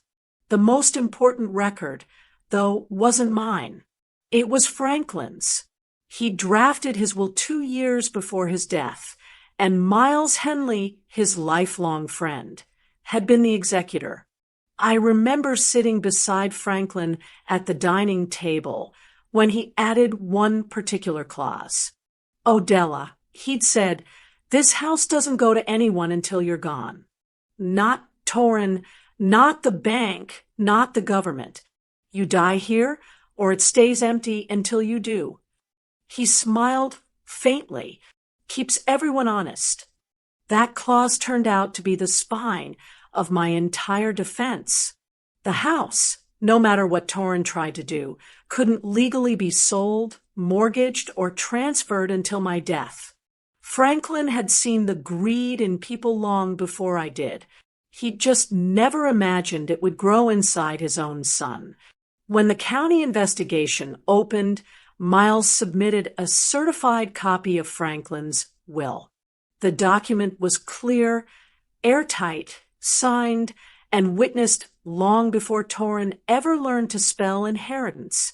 The most important record, though, wasn't mine. It was Franklin's. He drafted his will 2 years before his death, and Miles Henley, his lifelong friend, had been the executor. I remember sitting beside Franklin at the dining table when he added one particular clause. "Oh, Della," he'd said, "this house doesn't go to anyone until you're gone. Not Torin, not the bank, not the government. You die here, or it stays empty until you do." He smiled faintly, keeps everyone honest. That clause turned out to be the spine of my entire defense. The house, no matter what Torin tried to do, couldn't legally be sold, mortgaged, or transferred until my death. Franklin had seen the greed in people long before I did. He'd just never imagined it would grow inside his own son. When the county investigation opened, Miles submitted a certified copy of Franklin's will. The document was clear, airtight, signed, and witnessed long before Torin ever learned to spell inheritance.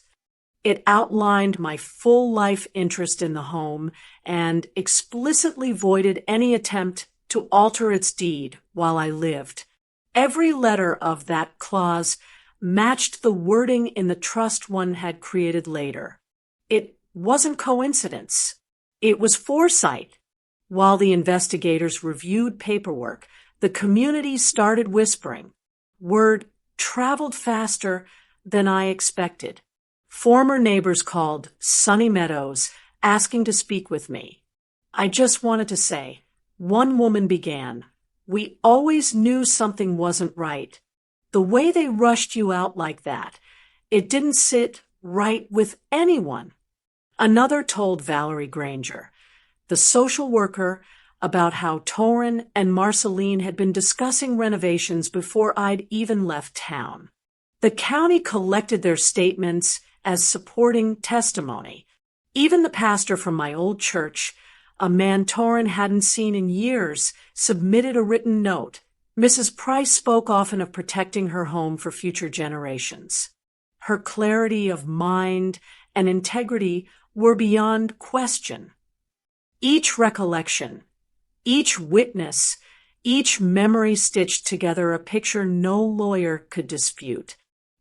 It outlined my full life interest in the home and explicitly voided any attempt to alter its deed while I lived. Every letter of that clause matched the wording in the trust one had created later. It wasn't coincidence. It was foresight. While the investigators reviewed paperwork, the community started whispering. Word traveled faster than I expected. Former neighbors called Sunny Meadows, asking to speak with me. I just wanted to say, one woman began, "We always knew something wasn't right. The way they rushed you out like that, it didn't sit right with anyone." Another told Valerie Granger, the social worker, about how Torin and Marceline had been discussing renovations before I'd even left town. The county collected their statements as supporting testimony. Even the pastor from my old church, a man Torin hadn't seen in years, submitted a written note. Mrs. Price spoke often of protecting her home for future generations. Her clarity of mind and integrity were beyond question. Each recollection, each witness, each memory stitched together a picture no lawyer could dispute.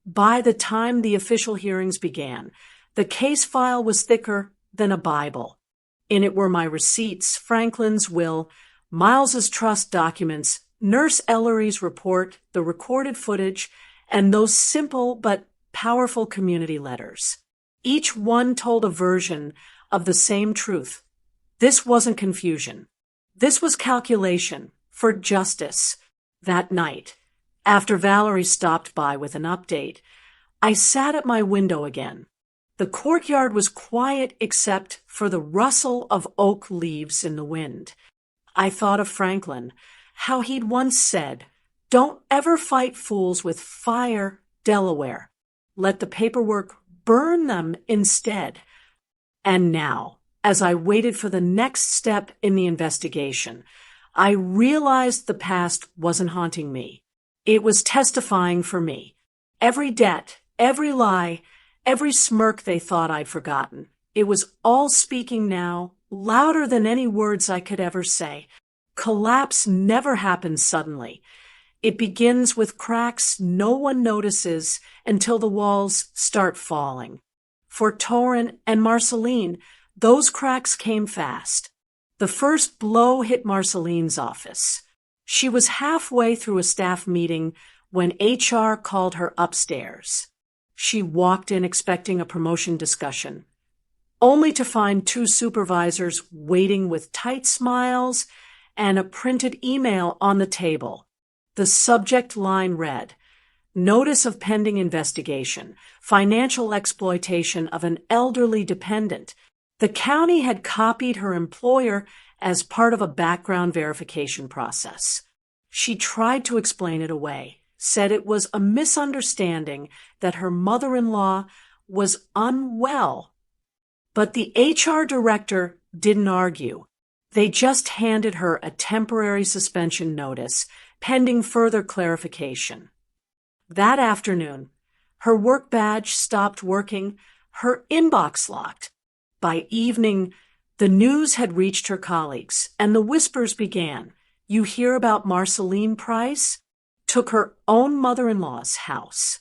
By the time the official hearings began, the case file was thicker than a Bible. In it were my receipts, Franklin's will, Miles's trust documents, Nurse Ellery's report, the recorded footage, and those simple but powerful community letters. Each one told a version of the same truth. This wasn't confusion. This was calculation for justice. That night, after Valerie stopped by with an update, I sat at my window again. The courtyard was quiet except for the rustle of oak leaves in the wind. I thought of Franklin, how he'd once said, "Don't ever fight fools with fire, Delaware. Let the paperwork burn them instead." And now, as I waited for the next step in the investigation, I realized the past wasn't haunting me. It was testifying for me. Every debt, every lie, every smirk they thought I'd forgotten. It was all speaking now, louder than any words I could ever say. Collapse never happens suddenly. It begins with cracks no one notices until the walls start falling. For Torin and Marceline, those cracks came fast. The first blow hit Marceline's office. She was halfway through a staff meeting when HR called her upstairs. She walked in expecting a promotion discussion, only to find two supervisors waiting with tight smiles and a printed email on the table. The subject line read, "Notice of pending investigation, financial exploitation of an elderly dependent." The county had copied her employer as part of a background verification process. She tried to explain it away, said it was a misunderstanding that her mother-in-law was unwell. But the HR director didn't argue. They just handed her a temporary suspension notice pending further clarification. That afternoon, her work badge stopped working, her inbox locked. By evening, the news had reached her colleagues, and the whispers began. You hear about Marceline Price? Took her own mother-in-law's house.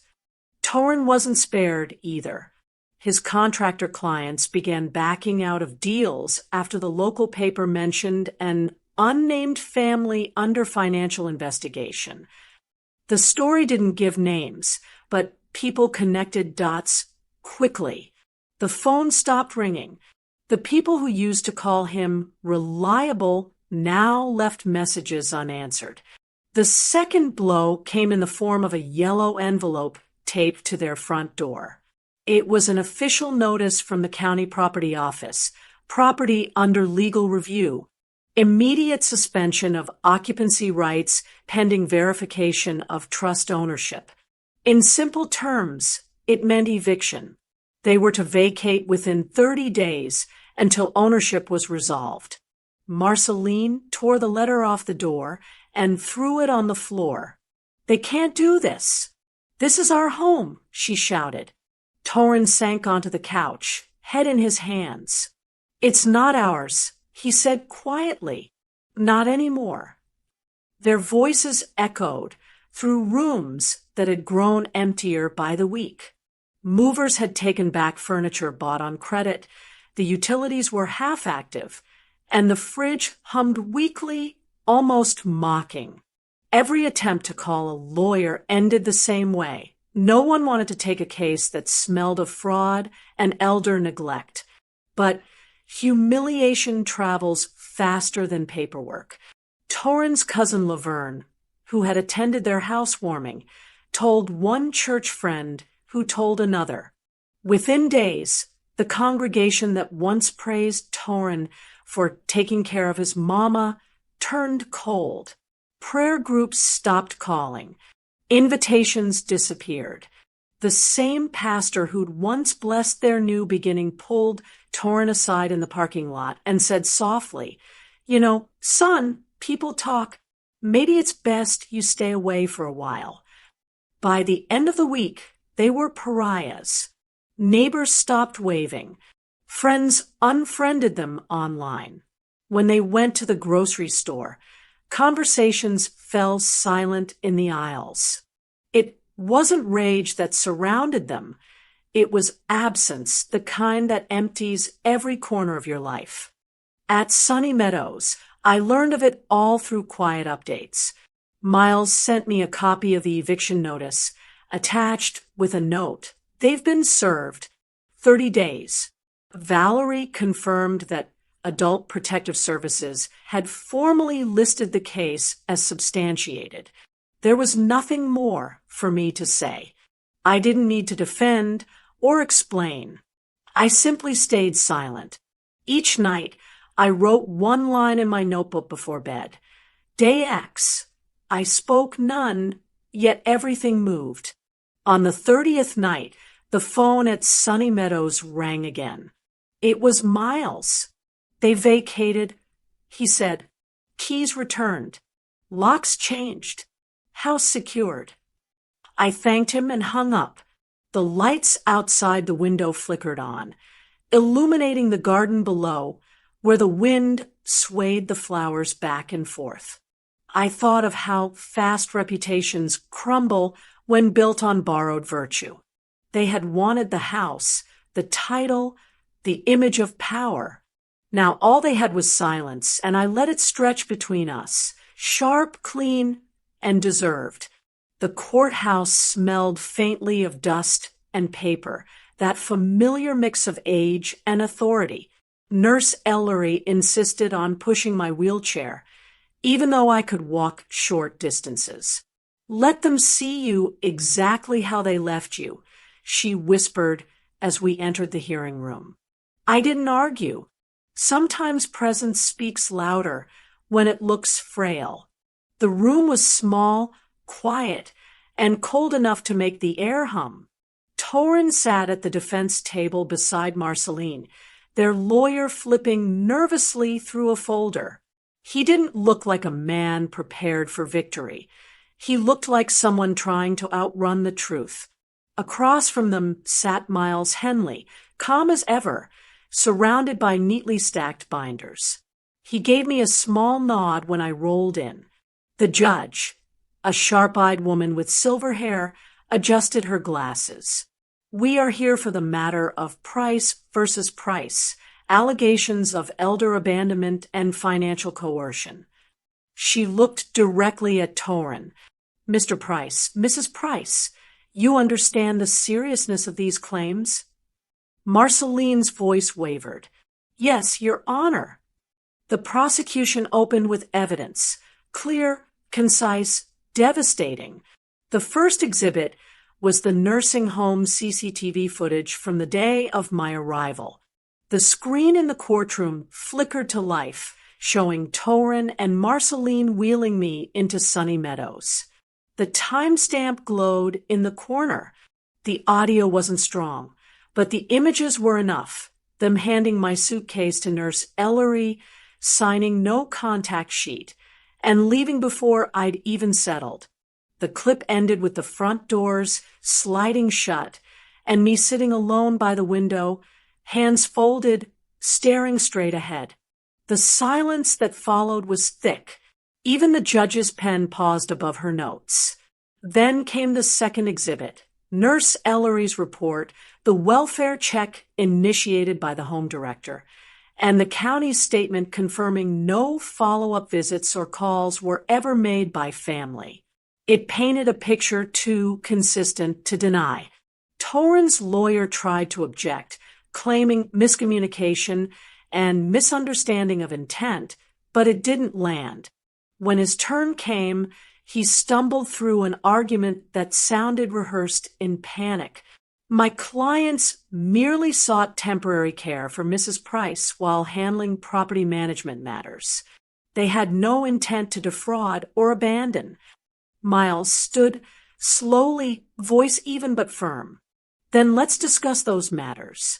Torin wasn't spared either. His contractor clients began backing out of deals after the local paper mentioned an unnamed family under financial investigation. The story didn't give names, but people connected dots quickly. The phone stopped ringing. The people who used to call him reliable now left messages unanswered. The second blow came in the form of a yellow envelope taped to their front door. It was an official notice from the county property office, property under legal review, immediate suspension of occupancy rights pending verification of trust ownership. In simple terms, it meant eviction. They were to vacate within 30 days until ownership was resolved. Marceline tore the letter off the door and threw it on the floor. "They can't do this. This is our home," she shouted. Torin sank onto the couch, head in his hands. "It's not ours," he said quietly. "Not anymore." Their voices echoed through rooms that had grown emptier by the week. Movers had taken back furniture bought on credit, the utilities were half active, and the fridge hummed weakly, almost mocking. Every attempt to call a lawyer ended the same way. No one wanted to take a case that smelled of fraud and elder neglect. But humiliation travels faster than paperwork. Torin's cousin Laverne, who had attended their housewarming, told one church friend who told another. Within days, the congregation that once praised Torin for taking care of his mama turned cold. Prayer groups stopped calling. Invitations disappeared. The same pastor who'd once blessed their new beginning pulled Torin aside in the parking lot and said softly, "Son, people talk. Maybe it's best you stay away for a while." By the end of the week, they were pariahs. Neighbors stopped waving. Friends unfriended them online. When they went to the grocery store, conversations fell silent in the aisles. It wasn't rage that surrounded them. It was absence, the kind that empties every corner of your life. At Sunny Meadows, I learned of it all through quiet updates. Miles sent me a copy of the eviction notice, attached with a note. "They've been served. 30 days. Valerie confirmed that Adult Protective Services had formally listed the case as substantiated. There was nothing more for me to say. I didn't need to defend or explain. I simply stayed silent. Each night, I wrote one line in my notebook before bed. Day X. I spoke none, yet everything moved. On the 30th night, the phone at Sunny Meadows rang again. It was Miles. "They vacated," he said. "Keys returned. Locks changed. House secured." I thanked him and hung up. The lights outside the window flickered on, illuminating the garden below, where the wind swayed the flowers back and forth. I thought of how fast reputations crumble when built on borrowed virtue. They had wanted the house, the title, the image of power. Now all they had was silence, and I let it stretch between us, sharp, clean, and deserved. The courthouse smelled faintly of dust and paper, that familiar mix of age and authority. Nurse Ellery insisted on pushing my wheelchair, even though I could walk short distances. "Let them see you exactly how they left you," she whispered as we entered the hearing room. I didn't argue. Sometimes presence speaks louder when it looks frail. The room was small, quiet, and cold enough to make the air hum. Torin sat at the defense table beside Marceline, their lawyer flipping nervously through a folder. He didn't look like a man prepared for victory. He looked like someone trying to outrun the truth. Across from them sat Miles Henley, calm as ever, surrounded by neatly stacked binders. He gave me a small nod when I rolled in. The judge, a sharp-eyed woman with silver hair, adjusted her glasses. "We are here for the matter of Price versus Price, allegations of elder abandonment and financial coercion." She looked directly at Torin. "Mr. Price, Mrs. Price, you understand the seriousness of these claims?" Marceline's voice wavered. "Yes, Your Honor." The prosecution opened with evidence, clear, concise, devastating. The first exhibit was the nursing home CCTV footage from the day of my arrival. The screen in the courtroom flickered to life, showing Torin and Marceline wheeling me into Sunny Meadows. The timestamp glowed in the corner. The audio wasn't strong, but the images were enough, them handing my suitcase to Nurse Ellery, signing no contact sheet, and leaving before I'd even settled. The clip ended with the front doors sliding shut and me sitting alone by the window, hands folded, staring straight ahead. The silence that followed was thick. Even the judge's pen paused above her notes. Then came the second exhibit, Nurse Ellery's report, the welfare check initiated by the home director, and the county's statement confirming no follow-up visits or calls were ever made by family. It painted a picture too consistent to deny. Torin's lawyer tried to object, claiming miscommunication and misunderstanding of intent, but it didn't land. When his turn came, he stumbled through an argument that sounded rehearsed in panic. My clients merely sought temporary care for Mrs. Price while handling property management matters. They had no intent to defraud or abandon. Miles stood slowly, voice even but firm. "Then let's discuss those matters."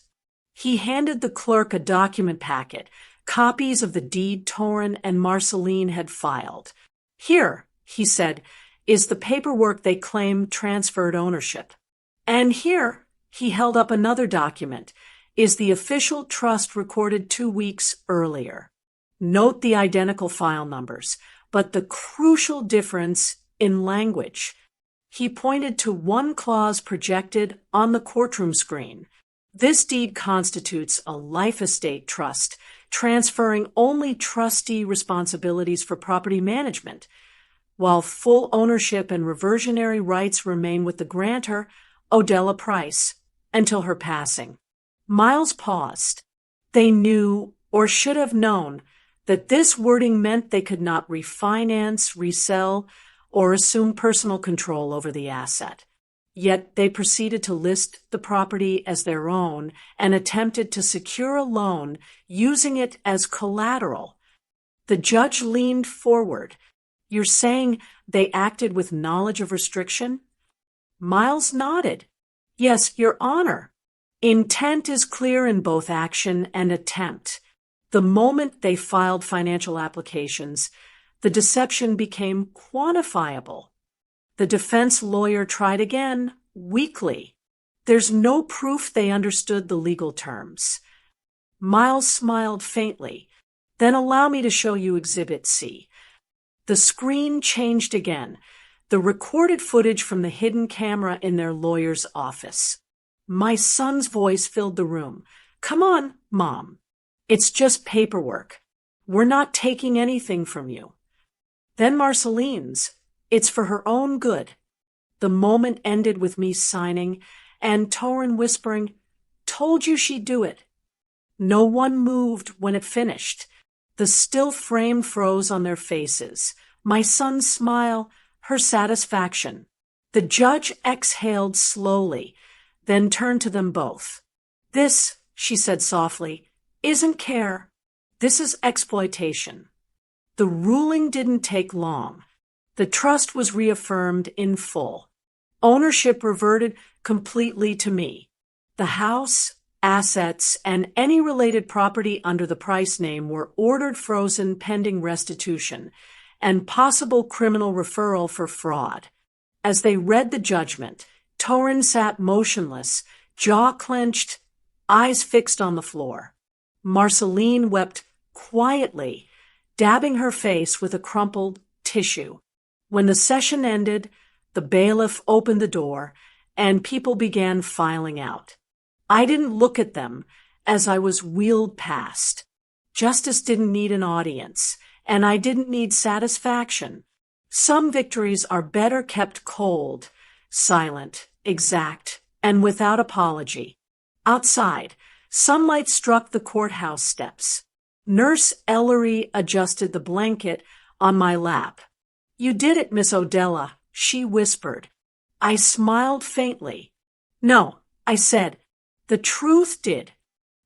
He handed the clerk a document packet, copies of the deed Torin and Marceline had filed. "Here," he said, "is the paperwork they claim transferred ownership. And here," he held up another document, "is the official trust recorded 2 weeks earlier. Note the identical file numbers, but the crucial difference in language." He pointed to one clause projected on the courtroom screen. "This deed constitutes a life estate trust, transferring only trustee responsibilities for property management, while full ownership and reversionary rights remain with the grantor, Odella Price, until her passing." Miles paused. They knew, or should have known, that this wording meant they could not refinance, resell, or assume personal control over the asset. Yet they proceeded to list the property as their own and attempted to secure a loan using it as collateral. The judge leaned forward. "You're saying they acted with knowledge of restriction?" Miles nodded. "Yes, Your Honor. Intent is clear in both action and attempt. The moment they filed financial applications, the deception became quantifiable." The defense lawyer tried again, weakly. "There's no proof they understood the legal terms." Miles smiled faintly. "Then allow me to show you Exhibit C." The screen changed again, the recorded footage from the hidden camera in their lawyer's office. My son's voice filled the room. Come on, Mom. It's just paperwork. We're not taking anything from you. Then Marceline's. It's for her own good. The moment ended with me signing and Torin whispering, Told you she'd do it. No one moved when it finished. The still frame froze on their faces. My son's smile, her satisfaction. The judge exhaled slowly, then turned to them both. This, she said softly, isn't care. This is exploitation. The ruling didn't take long. The trust was reaffirmed in full. Ownership reverted completely to me. The house, assets, and any related property under the Price name were ordered frozen pending restitution and possible criminal referral for fraud. As they read the judgment, Torin sat motionless, jaw clenched, eyes fixed on the floor. Marceline wept quietly, dabbing her face with a crumpled tissue. When the session ended, the bailiff opened the door, and people began filing out. I didn't look at them as I was wheeled past. Justice didn't need an audience, and I didn't need satisfaction. Some victories are better kept cold, silent, exact, and without apology. Outside, sunlight struck the courthouse steps. Nurse Ellery adjusted the blanket on my lap. You did it, Miss Odella, she whispered. I smiled faintly. No, I said, the truth did.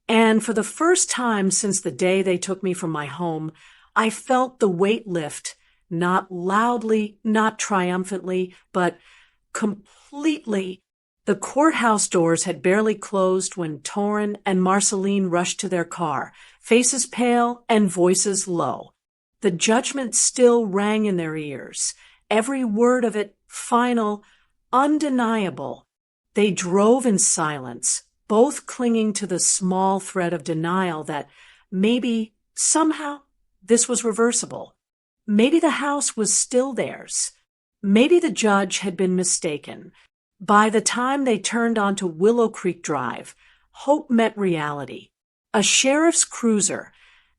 And for the first time since the day they took me from my home, I felt the weight lift, not loudly, not triumphantly, but completely. The courthouse doors had barely closed when Torin and Marceline rushed to their car, faces pale and voices low. The judgment still rang in their ears, every word of it final, undeniable. They drove in silence, both clinging to the small thread of denial that maybe, somehow, this was reversible. Maybe the house was still theirs. Maybe the judge had been mistaken. By the time they turned onto Willow Creek Drive, hope met reality. A sheriff's cruiser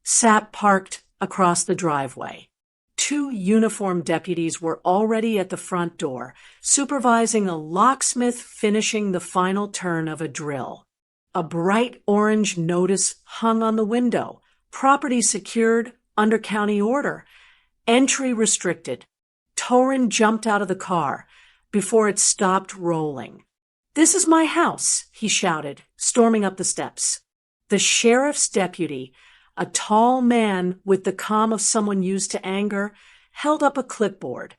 sat parked across the driveway. 2 uniformed deputies were already at the front door, supervising a locksmith finishing the final turn of a drill. A bright orange notice hung on the window. Property secured under county order. Entry restricted. Torin jumped out of the car before it stopped rolling. This is my house, he shouted, storming up the steps. The sheriff's deputy, a tall man with the calm of someone used to anger, held up a clipboard.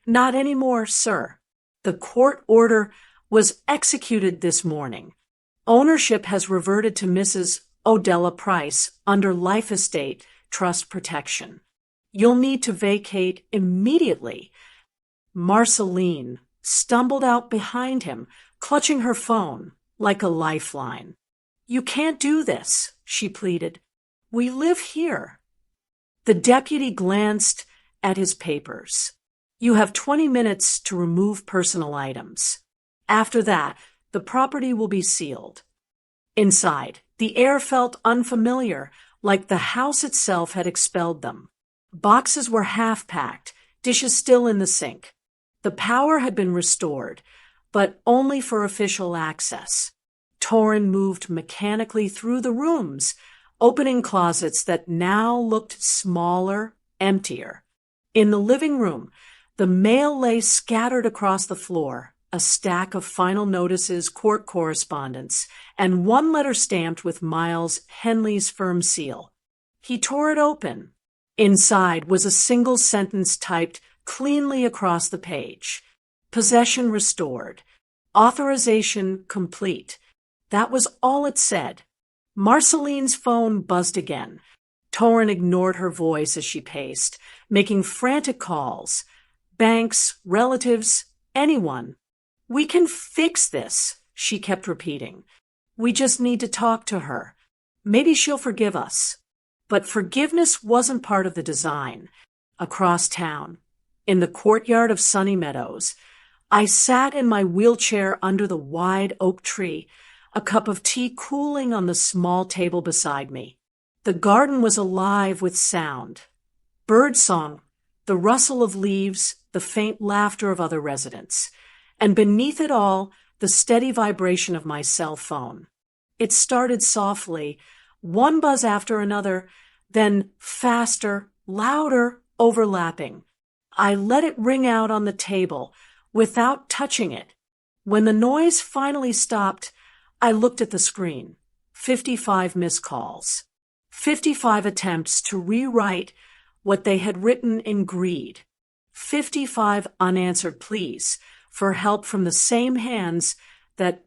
Not anymore, sir. The court order was executed this morning. Ownership has reverted to Mrs. Odella Price under life estate trust protection. You'll need to vacate immediately. Marceline stumbled out behind him, clutching her phone like a lifeline. You can't do this, she pleaded. We live here. The deputy glanced at his papers. You have 20 minutes to remove personal items. After that, the property will be sealed. Inside, the air felt unfamiliar, like the house itself had expelled them. Boxes were half-packed, dishes still in the sink. The power had been restored, but only for official access. Torin moved mechanically through the rooms, opening closets that now looked smaller, emptier. In the living room, the mail lay scattered across the floor, a stack of final notices, court correspondence, and one letter stamped with Miles Henley's firm seal. He tore it open. Inside was a single sentence typed cleanly across the page. Possession restored. Authorization complete. That was all it said. Marceline's phone buzzed again. Torin ignored her voice as she paced, making frantic calls. Banks, relatives, anyone. We can fix this, she kept repeating. We just need to talk to her. Maybe she'll forgive us. But forgiveness wasn't part of the design. Across town, in the courtyard of Sunny Meadows, I sat in my wheelchair under the wide oak tree, a cup of tea cooling on the small table beside me. The garden was alive with sound. Birdsong, the rustle of leaves, the faint laughter of other residents, and beneath it all, the steady vibration of my cell phone. It started softly, one buzz after another, then faster, louder, overlapping. I let it ring out on the table without touching it. When the noise finally stopped, I looked at the screen. 55 missed calls. 55 attempts to rewrite what they had written in greed. 55 unanswered pleas for help from the same hands that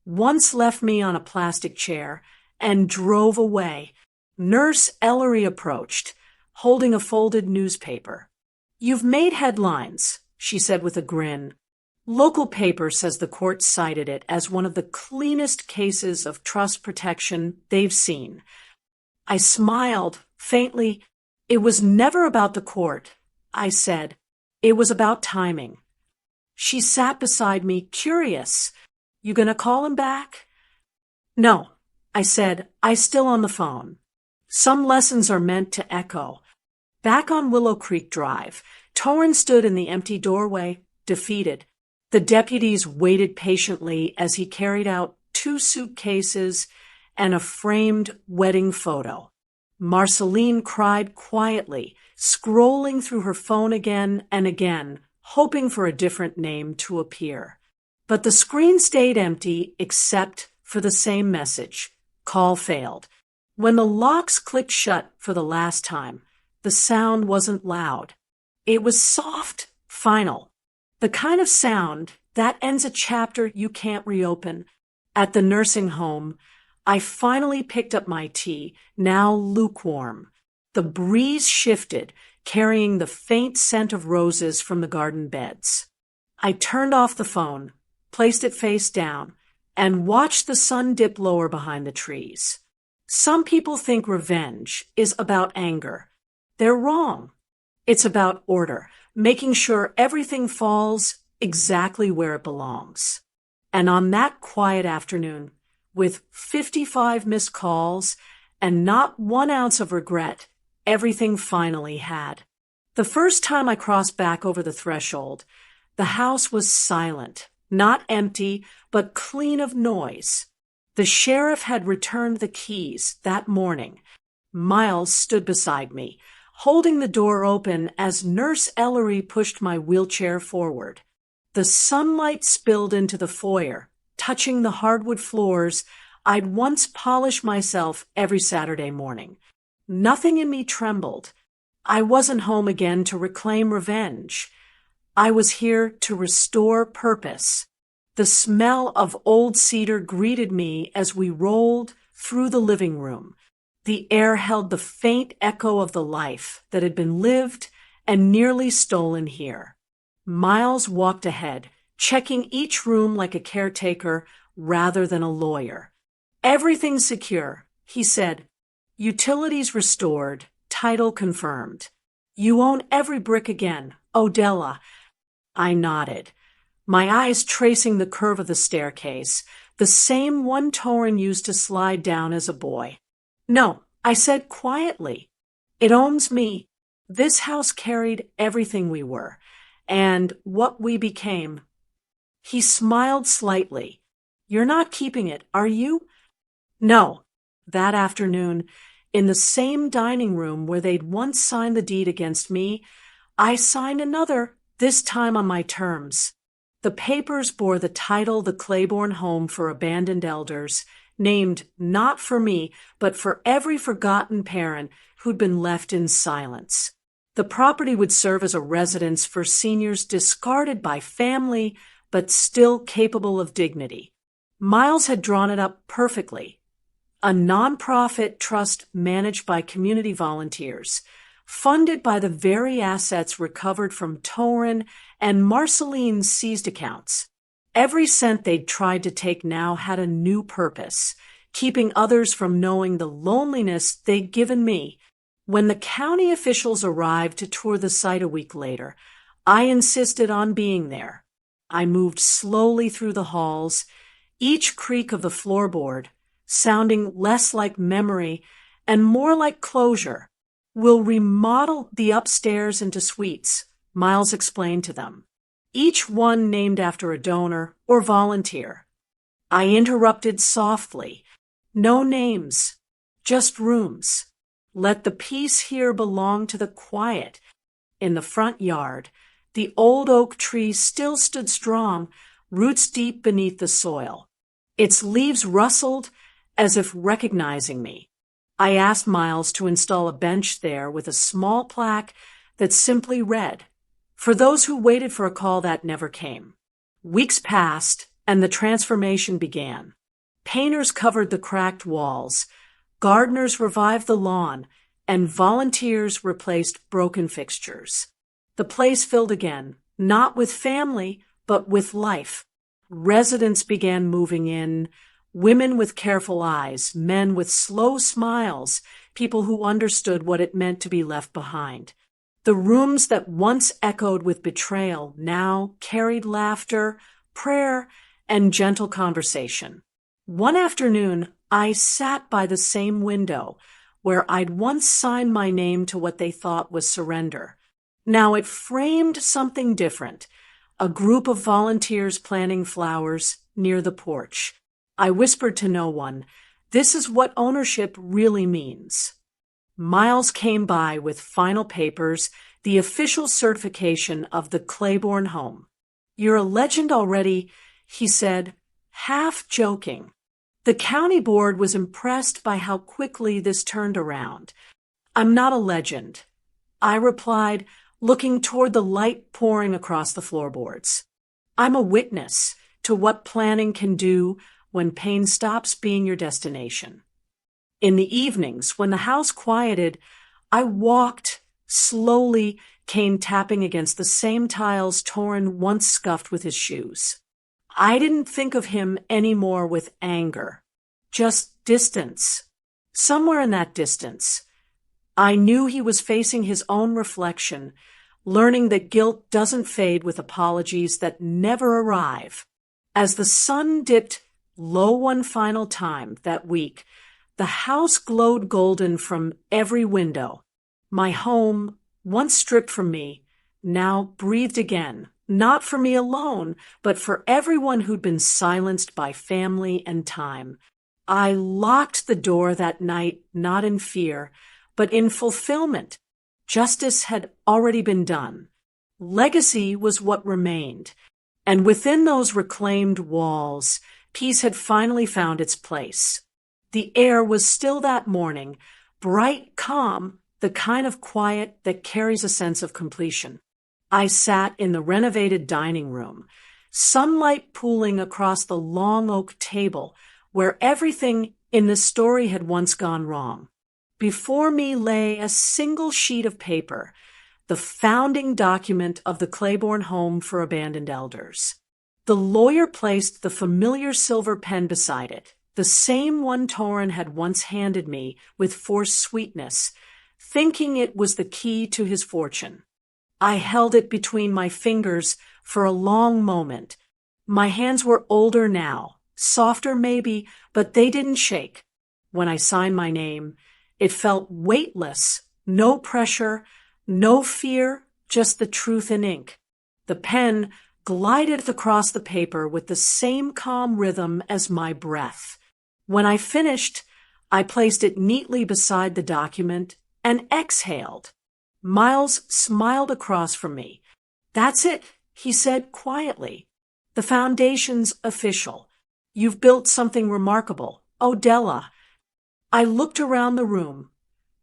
once left me on a plastic chair and drove away. Nurse Ellery approached, holding a folded newspaper. "You've made headlines," she said with a grin. Local paper says the court cited it as one of the cleanest cases of trust protection they've seen. I smiled faintly. "It was never about the court," I said. "It was about timing." She sat beside me, curious. "You gonna call him back?" "No," I said, "I still on the phone." Some lessons are meant to echo. Back on Willow Creek Drive, Torrin stood in the empty doorway, defeated. The deputies waited patiently as he carried out 2 suitcases and a framed wedding photo. Marceline cried quietly, scrolling through her phone again and again, hoping for a different name to appear. But the screen stayed empty except for the same message. Call failed. When the locks clicked shut for the last time, the sound wasn't loud. It was soft, final. The kind of sound that ends a chapter you can't reopen. At the nursing home, I finally picked up my tea, now lukewarm. The breeze shifted, carrying the faint scent of roses from the garden beds. I turned off the phone, placed it face down, and watched the sun dip lower behind the trees. Some people think revenge is about anger. They're wrong. It's about order, making sure everything falls exactly where it belongs. And on that quiet afternoon, with 55 missed calls and not 1 ounce of regret, everything finally had. The first time I crossed back over the threshold, the house was silent, not empty, but clean of noise. The sheriff had returned the keys that morning. Miles stood beside me, holding the door open as Nurse Ellery pushed my wheelchair forward. The sunlight spilled into the foyer, touching the hardwood floors I'd once polished myself every Saturday morning. Nothing in me trembled. I wasn't home again to reclaim revenge. I was here to restore purpose. The smell of old cedar greeted me as we rolled through the living room. The air held the faint echo of the life that had been lived and nearly stolen here. Miles walked ahead, checking each room like a caretaker rather than a lawyer. "Everything's secure," he said. "Utilities restored, title confirmed. You own every brick again, Odella." I nodded, my eyes tracing the curve of the staircase, the same one Torrin used to slide down as a boy. "No," I said quietly. "It owns me. This house carried everything we were, and what we became." He smiled slightly. "You're not keeping it, are you?" "No." That afternoon, in the same dining room where they'd once signed the deed against me, I signed another, this time on my terms. The papers bore the title The Claiborne Home for Abandoned Elders, named not for me, but for every forgotten parent who'd been left in silence. The property would serve as a residence for seniors discarded by family, but still capable of dignity. Miles had drawn it up perfectly. A nonprofit trust managed by community volunteers, funded by the very assets recovered from Torrin and Marceline's seized accounts. Every cent they'd tried to take now had a new purpose, keeping others from knowing the loneliness they'd given me. When the county officials arrived to tour the site a week later, I insisted on being there. I moved slowly through the halls, each creak of the floorboard sounding less like memory and more like closure. We'll remodel the upstairs into suites, Miles explained to them, each one named after a donor or volunteer. I interrupted softly. No names, just rooms. Let the peace here belong to the quiet. In the front yard, the old oak tree still stood strong, roots deep beneath the soil. Its leaves rustled as if recognizing me. I asked Miles to install a bench there with a small plaque that simply read, "For those who waited for a call that never came." Weeks passed, and the transformation began. Painters covered the cracked walls, gardeners revived the lawn, and volunteers replaced broken fixtures. The place filled again, not with family, but with life. Residents began moving in, women with careful eyes, men with slow smiles, people who understood what it meant to be left behind. The rooms that once echoed with betrayal now carried laughter, prayer, and gentle conversation. One afternoon, I sat by the same window where I'd once signed my name to what they thought was surrender. Now it framed something different, a group of volunteers planting flowers near the porch. I whispered to no one, "This is what ownership really means." Miles came by with final papers, the official certification of the Claiborne home. "You're a legend already," he said, half joking. The county board was impressed by how quickly this turned around. "I'm not a legend," I replied, looking toward the light pouring across the floorboards. "I'm a witness to what planning can do when pain stops being your destination." In the evenings, when the house quieted, I walked slowly, Kane tapping against the same tiles Torrin once scuffed with his shoes. I didn't think of him anymore with anger, just distance. Somewhere in that distance, I knew he was facing his own reflection, learning that guilt doesn't fade with apologies that never arrive. As the sun dipped low one final time that week, the house glowed golden from every window. My home, once stripped from me, now breathed again, not for me alone, but for everyone who'd been silenced by family and time. I locked the door that night, not in fear, but in fulfillment. Justice had already been done. Legacy was what remained. And within those reclaimed walls, peace had finally found its place. The air was still that morning, bright, calm, the kind of quiet that carries a sense of completion. I sat in the renovated dining room, sunlight pooling across the long oak table where everything in the story had once gone wrong. Before me lay a single sheet of paper, the founding document of the Claiborne Home for Abandoned Elders. The lawyer placed the familiar silver pen beside it, the same one Torrin had once handed me with forced sweetness, thinking it was the key to his fortune. I held it between my fingers for a long moment. My hands were older now, softer maybe, but they didn't shake. When I signed my name, it felt weightless, no pressure, no fear, just the truth in ink. The pen glided across the paper with the same calm rhythm as my breath. When I finished, I placed it neatly beside the document and exhaled. Miles smiled across from me. "That's it," he said quietly. "The foundation's official. You've built something remarkable. Odella." I looked around the room.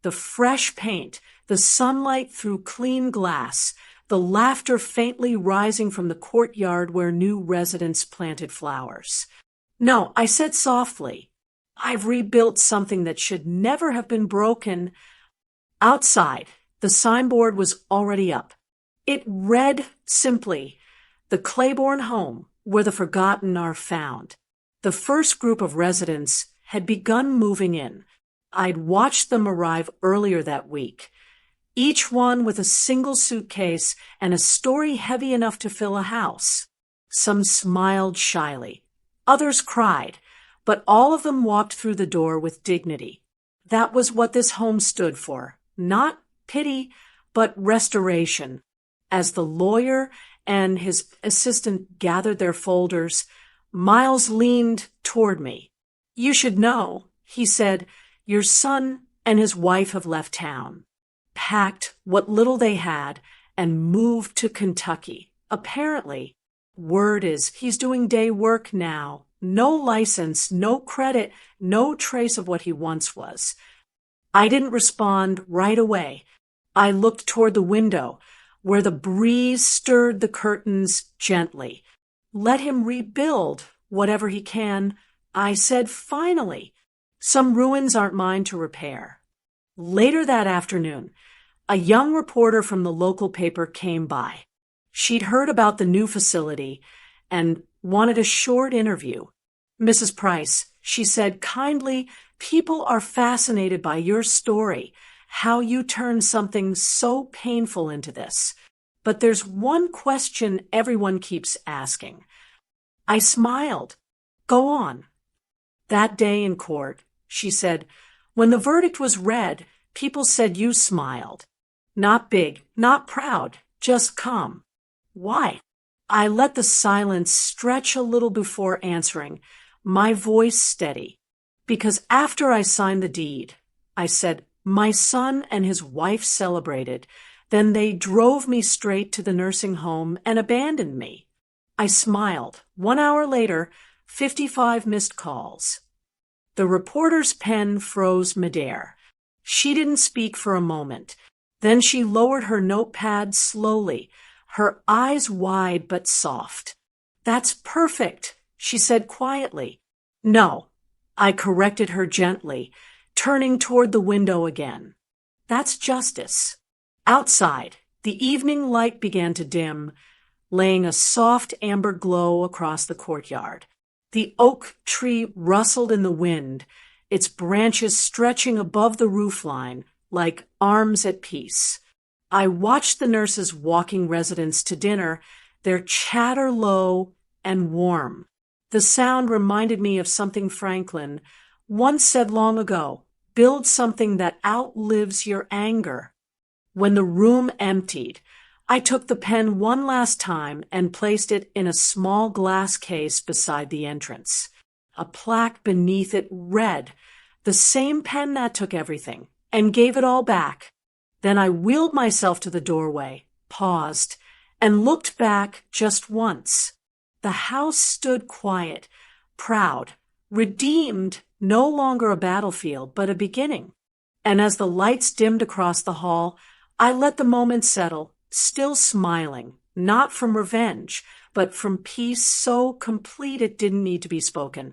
The fresh paint, the sunlight through clean glass, the laughter faintly rising from the courtyard where new residents planted flowers. "No," I said softly. "I've rebuilt something that should never have been broken." Outside, the signboard was already up. It read simply, "The Claiborne Home, where the forgotten are found." The first group of residents had begun moving in. I'd watched them arrive earlier that week, each one with a single suitcase and a story heavy enough to fill a house. Some smiled shyly. Others cried, but all of them walked through the door with dignity. That was what this home stood for. Not pity, but restoration. As the lawyer and his assistant gathered their folders, Miles leaned toward me. "You should know," he said, "your son and his wife have left town, packed what little they had, and moved to Kentucky. Apparently, word is he's doing day work now. No license, no credit, no trace of what he once was." I didn't respond right away. I looked toward the window, where the breeze stirred the curtains gently. "Let him rebuild whatever he can," I said finally. "Some ruins aren't mine to repair." Later that afternoon, a young reporter from the local paper came by. She'd heard about the new facility and wanted a short interview. "Mrs. Price," she said kindly, "people are fascinated by your story, how you turned something so painful into this. But there's one question everyone keeps asking." I smiled. "Go on." "That day in court," she said, "when the verdict was read, people said you smiled. Not big, not proud, just calm. Why?" I let the silence stretch a little before answering, my voice steady. "Because after I signed the deed," I said, "my son and his wife celebrated. Then they drove me straight to the nursing home and abandoned me." I smiled. 1 hour later, 55 missed calls. The reporter's pen froze midair. She didn't speak for a moment. Then she lowered her notepad slowly, her eyes wide but soft. "That's perfect," she said quietly. "No," I corrected her gently, turning toward the window again. "That's justice." Outside, the evening light began to dim, laying a soft amber glow across the courtyard. The oak tree rustled in the wind, its branches stretching above the roofline like arms at peace. I watched the nurses walking residents to dinner, their chatter low and warm. The sound reminded me of something Franklin once said long ago: "Build something that outlives your anger." When the room emptied, I took the pen one last time and placed it in a small glass case beside the entrance. A plaque beneath it read, "The same pen that took everything and gave it all back." Then I wheeled myself to the doorway, paused, and looked back just once. The house stood quiet, proud, redeemed, no longer a battlefield, but a beginning. And as the lights dimmed across the hall, I let the moment settle, still smiling, not from revenge, but from peace so complete it didn't need to be spoken.